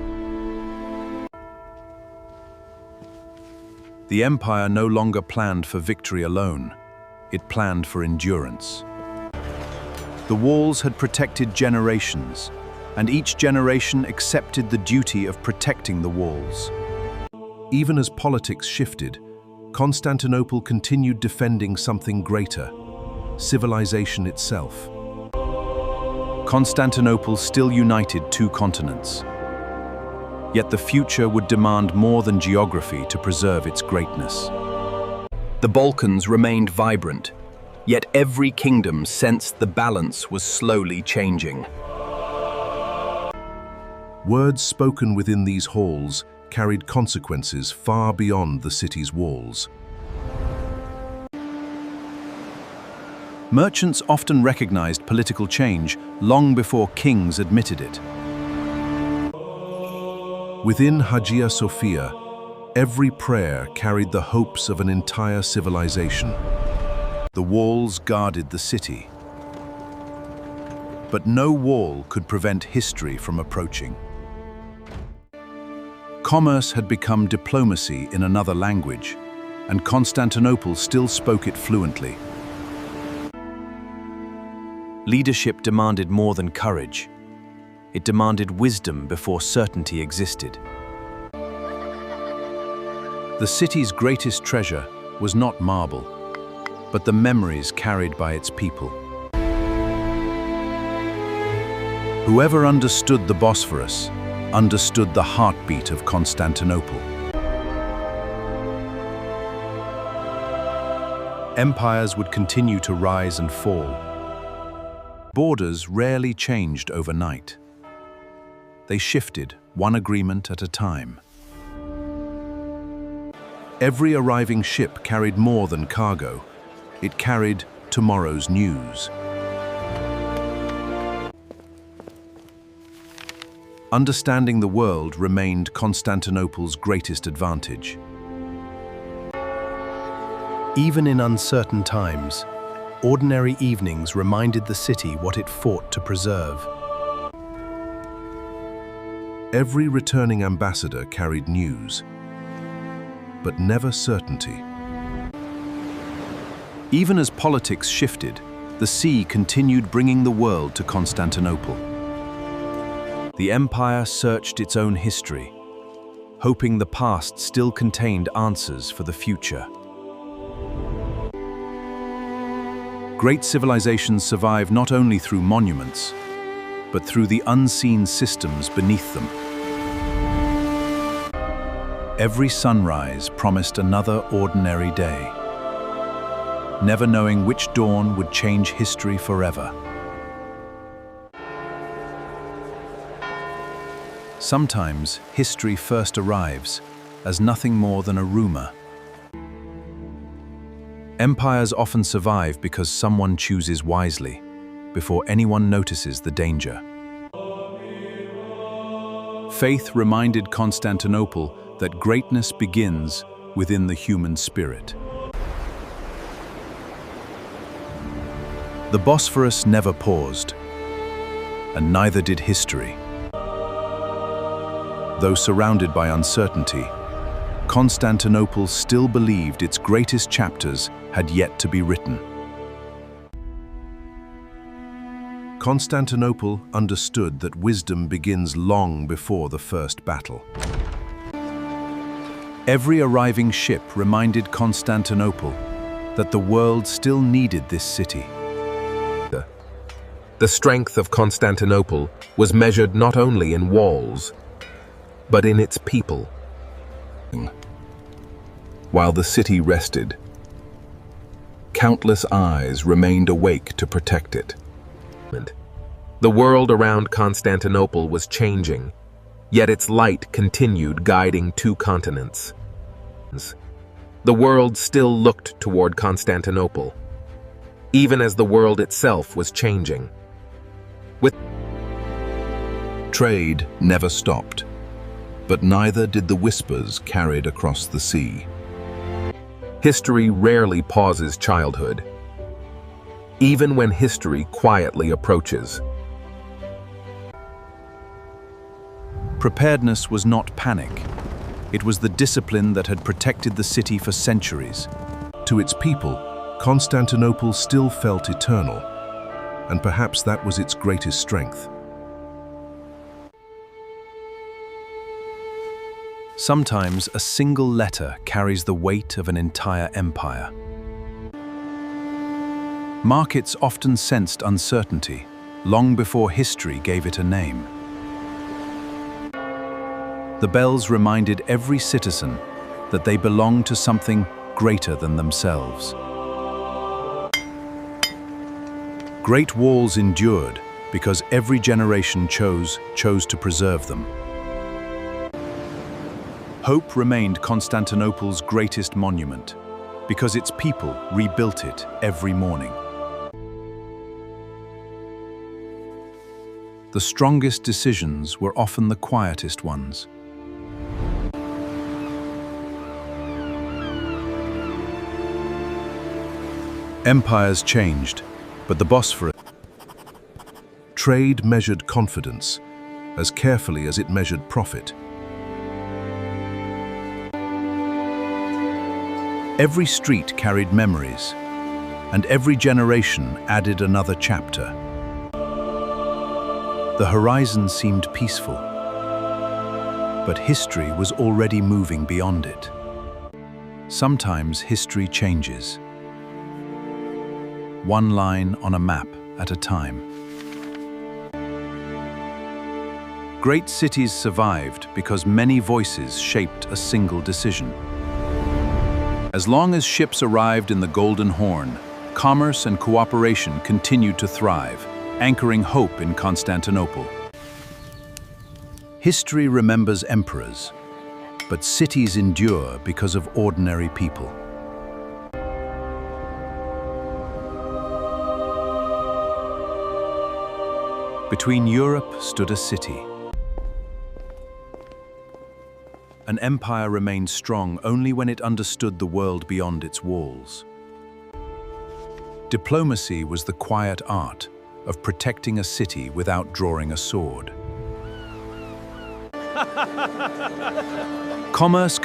The empire no longer planned for victory alone, it planned for endurance. The walls had protected generations, and each generation accepted the duty of protecting the walls. Even as politics shifted, Constantinople continued defending something greater: civilization itself. Constantinople still united two continents. Yet the future would demand more than geography to preserve its greatness. The Balkans remained vibrant, yet every kingdom sensed the balance was slowly changing. Words spoken within these halls carried consequences far beyond the city's walls. Merchants often recognized political change long before kings admitted it. Within Hagia Sophia, every prayer carried the hopes of an entire civilization. The walls guarded the city. But no wall could prevent history from approaching. Commerce had become diplomacy in another language, and Constantinople still spoke it fluently. Leadership demanded more than courage. It demanded wisdom before certainty existed. The city's greatest treasure was not marble, but the memories carried by its people. Whoever understood the Bosphorus understood the heartbeat of Constantinople. Empires would continue to rise and fall. Borders rarely changed overnight. They shifted, one agreement at a time. Every arriving ship carried more than cargo. It carried tomorrow's news. Understanding the world remained Constantinople's greatest advantage. Even in uncertain times, ordinary evenings reminded the city what it fought to preserve. Every returning ambassador carried news, but never certainty. Even as politics shifted, the sea continued bringing the world to Constantinople. The empire searched its own history, hoping the past still contained answers for the future. Great civilizations survive not only through monuments, but through the unseen systems beneath them. Every sunrise promised another ordinary day, never knowing which dawn would change history forever. Sometimes history first arrives as nothing more than a rumor. Empires often survive because someone chooses wisely, before anyone notices the danger. Faith reminded Constantinople that greatness begins within the human spirit. The Bosphorus never paused, and neither did history. Though surrounded by uncertainty, Constantinople still believed its greatest chapters had yet to be written. Constantinople understood that wisdom begins long before the first battle. Every arriving ship reminded Constantinople that the world still needed this city. The strength of Constantinople was measured not only in walls, but in its people. While the city rested, countless eyes remained awake to protect it. The world around Constantinople was changing, yet its light continued guiding two continents. The world still looked toward Constantinople, even as the world itself was changing. Trade never stopped, but neither did the whispers carried across the sea. History rarely pauses childhood, even when history quietly approaches. Preparedness was not panic. It was the discipline that had protected the city for centuries. To its people, Constantinople still felt eternal, and perhaps that was its greatest strength. Sometimes a single letter carries the weight of an entire empire. Markets often sensed uncertainty, long before history gave it a name. The bells reminded every citizen that they belonged to something greater than themselves. Great walls endured because every generation chose to preserve them. Hope remained Constantinople's greatest monument because its people rebuilt it every morning. The strongest decisions were often the quietest ones. Empires changed, but the Bosphorus. Trade measured confidence as carefully as it measured profit. Every street carried memories, and every generation added another chapter. The horizon seemed peaceful, but history was already moving beyond it. Sometimes history changes, one line on a map at a time. Great cities survived because many voices shaped a single decision. As long as ships arrived in the Golden Horn, commerce and cooperation continued to thrive, anchoring hope in Constantinople. History remembers emperors, but cities endure because of ordinary people. Between Europe stood a city. An empire remained strong only when it understood the world beyond its walls. Diplomacy was the quiet art of protecting a city without drawing a sword. Commerce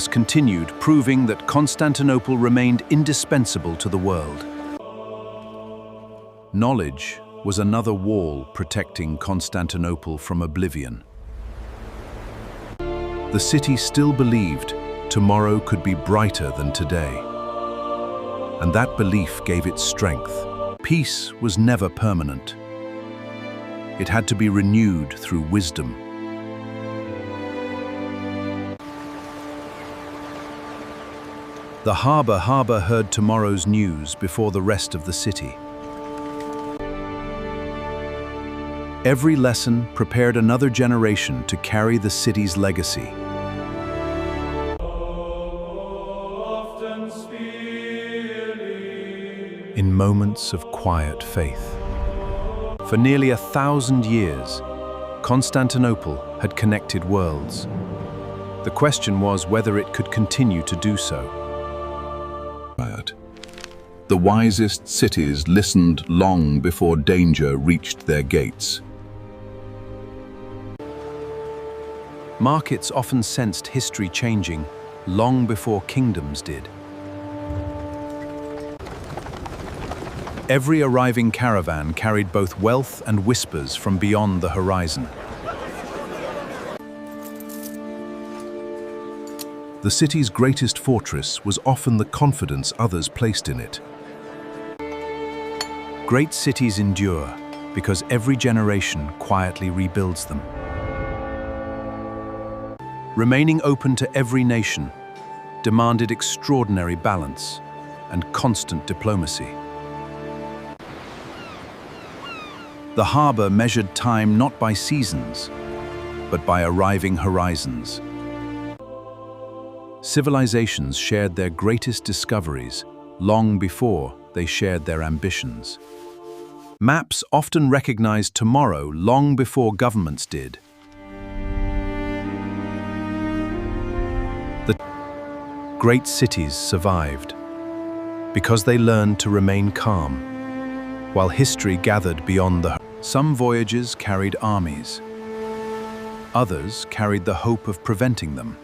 continued, proving that Constantinople remained indispensable to the world. Knowledge was another wall protecting Constantinople from oblivion. The city still believed tomorrow could be brighter than today. And that belief gave it strength. Peace was never permanent. It had to be renewed through wisdom. The harbor heard tomorrow's news before the rest of the city. Every lesson prepared another generation to carry the city's legacy. In moments of quiet faith. For nearly 1,000 years, Constantinople had connected worlds. The question was whether it could continue to do so. The wisest cities listened long before danger reached their gates. Markets often sensed history changing long before kingdoms did. Every arriving caravan carried both wealth and whispers from beyond the horizon. The city's greatest fortress was often the confidence others placed in it. Great cities endure because every generation quietly rebuilds them. Remaining open to every nation demanded extraordinary balance and constant diplomacy. The harbor measured time not by seasons, but by arriving horizons. Civilizations shared their greatest discoveries long before they shared their ambitions. Maps often recognized tomorrow long before governments did. The great cities survived because they learned to remain calm, while history gathered beyond the horizon. Some voyages carried armies. Others carried the hope of preventing them.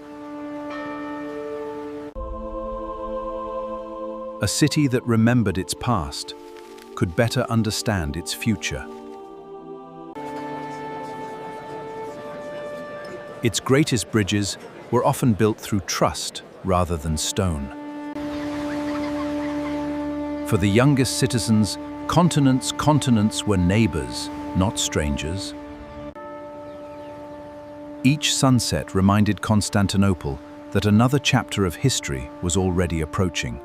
A city that remembered its past could better understand its future. Its greatest bridges were often built through trust rather than stone. For the youngest citizens, continents were neighbors, not strangers. Each sunset reminded Constantinople that another chapter of history was already approaching.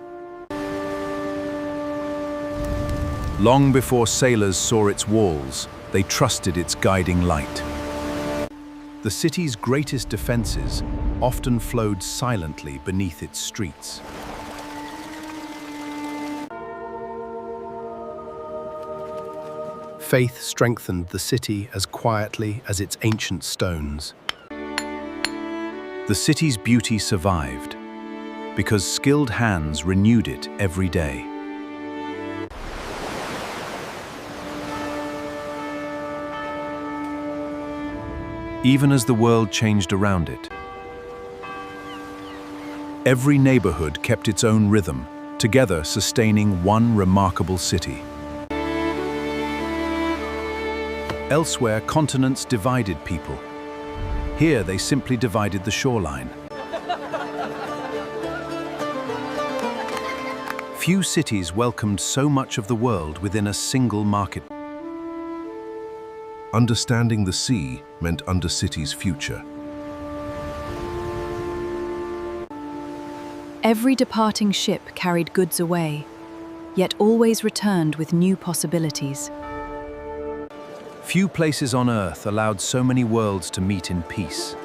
Long before sailors saw its walls, they trusted its guiding light. The city's greatest defenses often flowed silently beneath its streets. Faith strengthened the city as quietly as its ancient stones. The city's beauty survived because skilled hands renewed it every day. Even as the world changed around it, every neighborhood kept its own rhythm, together sustaining one remarkable city. Elsewhere, continents divided people. Here, they simply divided the shoreline. Few cities welcomed so much of the world within a single market. Understanding the sea meant under city's future. Every departing ship carried goods away, yet always returned with new possibilities. Few places on Earth allowed so many worlds to meet in peace.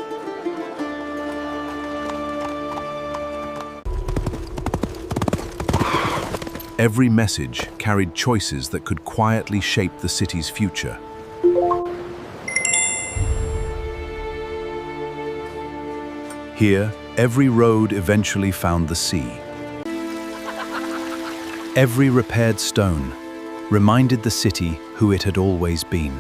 Every message carried choices that could quietly shape the city's future. Here, every road eventually found the sea. Every repaired stone reminded the city who it had always been.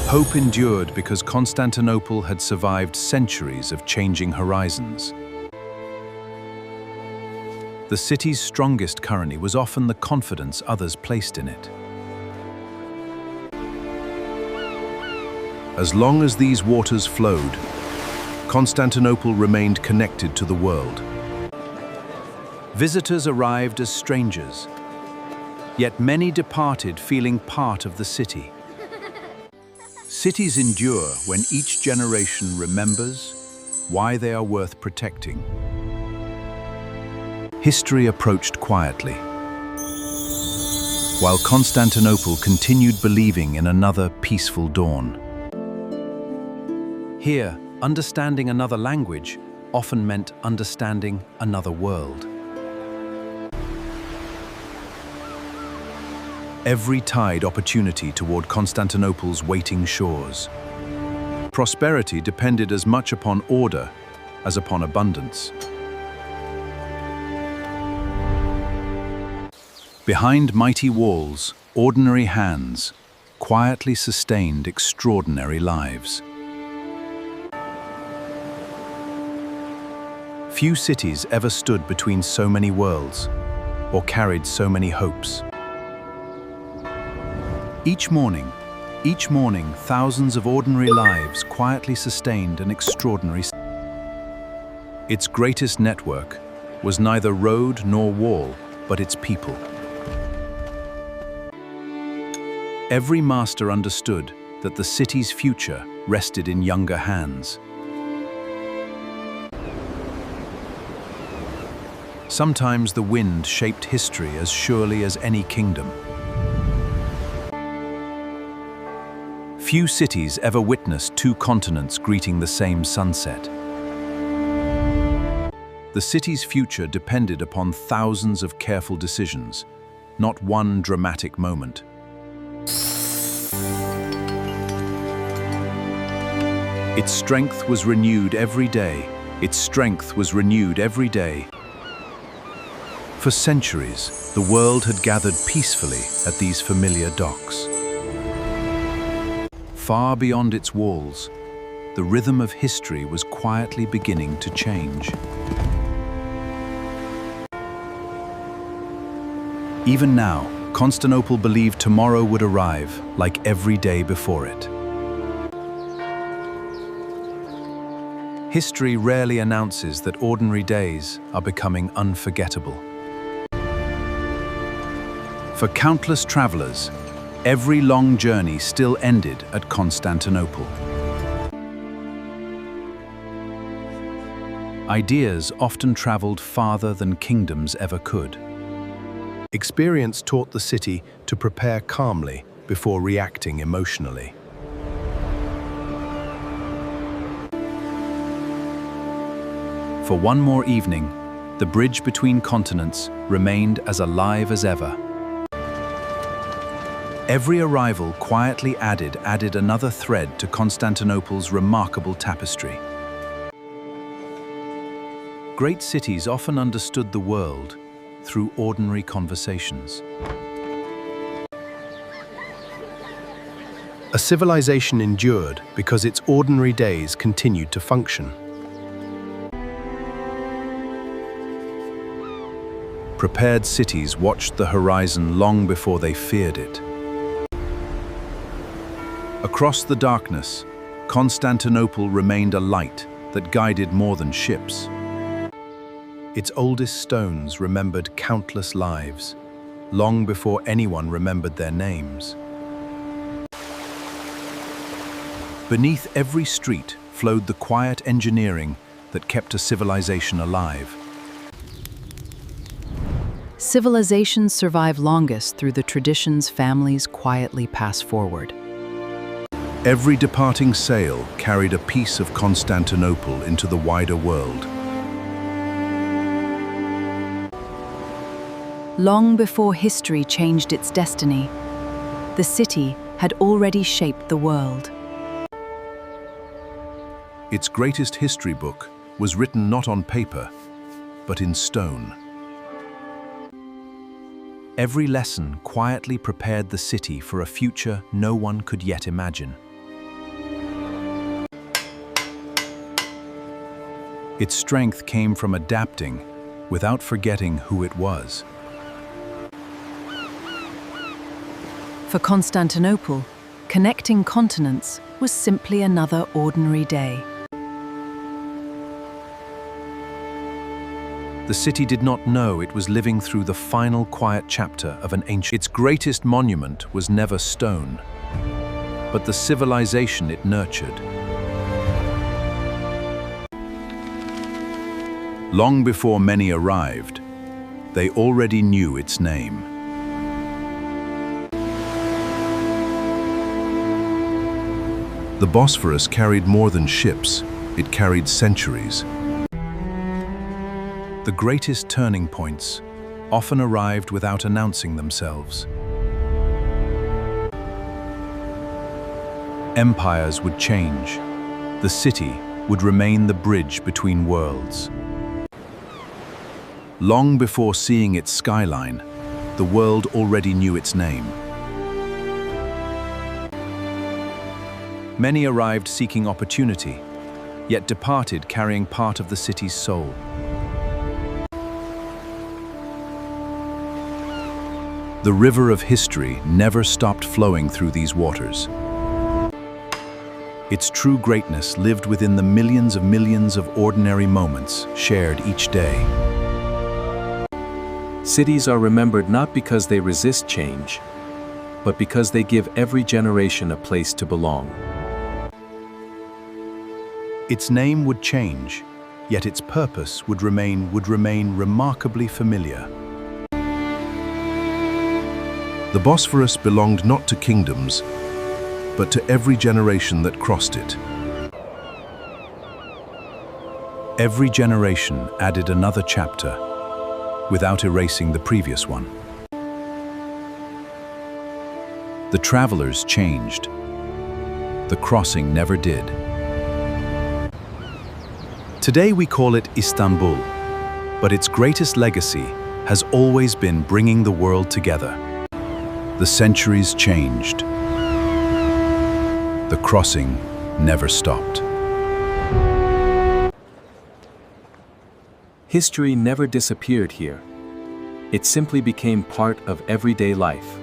Hope endured because Constantinople had survived centuries of changing horizons. The city's strongest currency was often the confidence others placed in it. As long as these waters flowed, Constantinople remained connected to the world. Visitors arrived as strangers, yet many departed feeling part of the city. Cities endure when each generation remembers why they are worth protecting. History approached quietly, while Constantinople continued believing in another peaceful dawn. Here, understanding another language often meant understanding another world. Every tide opportunity toward Constantinople's waiting shores. Prosperity depended as much upon order as upon abundance. Behind mighty walls, ordinary hands quietly sustained extraordinary lives. Few cities ever stood between so many worlds or carried so many hopes. Each morning, thousands of ordinary lives quietly sustained an extraordinary. Its greatest network was neither road nor wall, but its people. Every master understood that the city's future rested in younger hands. Sometimes the wind shaped history as surely as any kingdom. Few cities ever witnessed two continents greeting the same sunset. The city's future depended upon thousands of careful decisions, not one dramatic moment. Its strength was renewed every day. Its strength was renewed every day. For centuries, the world had gathered peacefully at these familiar docks. Far beyond its walls, the rhythm of history was quietly beginning to change. Even now, Constantinople believed tomorrow would arrive like every day before it. History rarely announces that ordinary days are becoming unforgettable. For countless travelers, every long journey still ended at Constantinople. Ideas often traveled farther than kingdoms ever could. Experience taught the city to prepare calmly before reacting emotionally. For one more evening, the bridge between continents remained as alive as ever. Every arrival quietly added another thread to Constantinople's remarkable tapestry. Great cities often understood the world through ordinary conversations. A civilization endured because its ordinary days continued to function. Prepared cities watched the horizon long before they feared it. Across the darkness, Constantinople remained a light that guided more than ships. Its oldest stones remembered countless lives, long before anyone remembered their names. Beneath every street flowed the quiet engineering that kept a civilization alive. Civilizations survive longest through the traditions families quietly pass forward. Every departing sail carried a piece of Constantinople into the wider world. Long before history changed its destiny, the city had already shaped the world. Its greatest history book was written not on paper, but in stone. Every lesson quietly prepared the city for a future no one could yet imagine. Its strength came from adapting without forgetting who it was. For Constantinople, connecting continents was simply another ordinary day. The city did not know it was living through the final quiet chapter of an ancient. Its greatest monument was never stone, but the civilization it nurtured. Long before many arrived, they already knew its name. The Bosphorus carried more than ships, it carried centuries. The greatest turning points often arrived without announcing themselves. Empires would change. The city would remain the bridge between worlds. Long before seeing its skyline, the world already knew its name. Many arrived seeking opportunity, yet departed carrying part of the city's soul. The river of history never stopped flowing through these waters. Its true greatness lived within the millions of ordinary moments shared each day. Cities are remembered not because they resist change, but because they give every generation a place to belong. Its name would change, yet its purpose would remain remarkably familiar. The Bosphorus belonged not to kingdoms, but to every generation that crossed it. Every generation added another chapter, without erasing the previous one. The travelers changed. The crossing never did. Today we call it Istanbul, but its greatest legacy has always been bringing the world together. The centuries changed. The crossing never stopped. History never disappeared here. It simply became part of everyday life.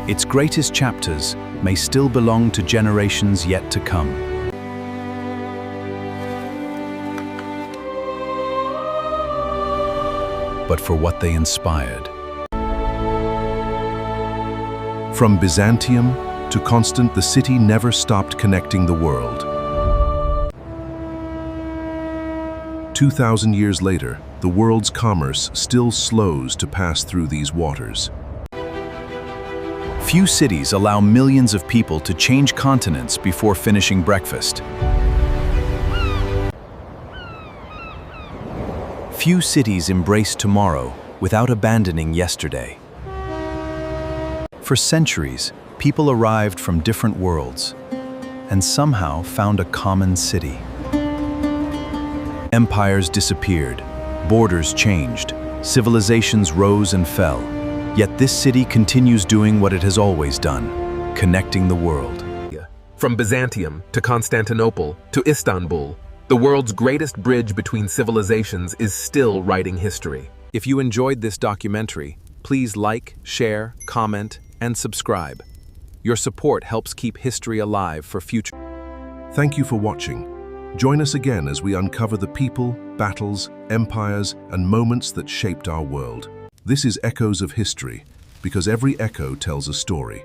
Its greatest chapters may still belong to generations yet to come. But for what they inspired. From Byzantium to Constantinople, the city never stopped connecting the world. 2,000 years later, the world's commerce still slows to pass through these waters. Few cities allow millions of people to change continents before finishing breakfast. Few cities embrace tomorrow without abandoning yesterday. For centuries, people arrived from different worlds and somehow found a common city. Empires disappeared, borders changed, civilizations rose and fell. Yet this city continues doing what it has always done, connecting the world. From Byzantium to Constantinople to Istanbul, the world's greatest bridge between civilizations is still writing history. If you enjoyed this documentary, please like, share, comment, and subscribe. Your support helps keep history alive for future. Thank you for watching. Join us again as we uncover the people, battles, empires, and moments that shaped our world. This is Echoes of History, because every echo tells a story.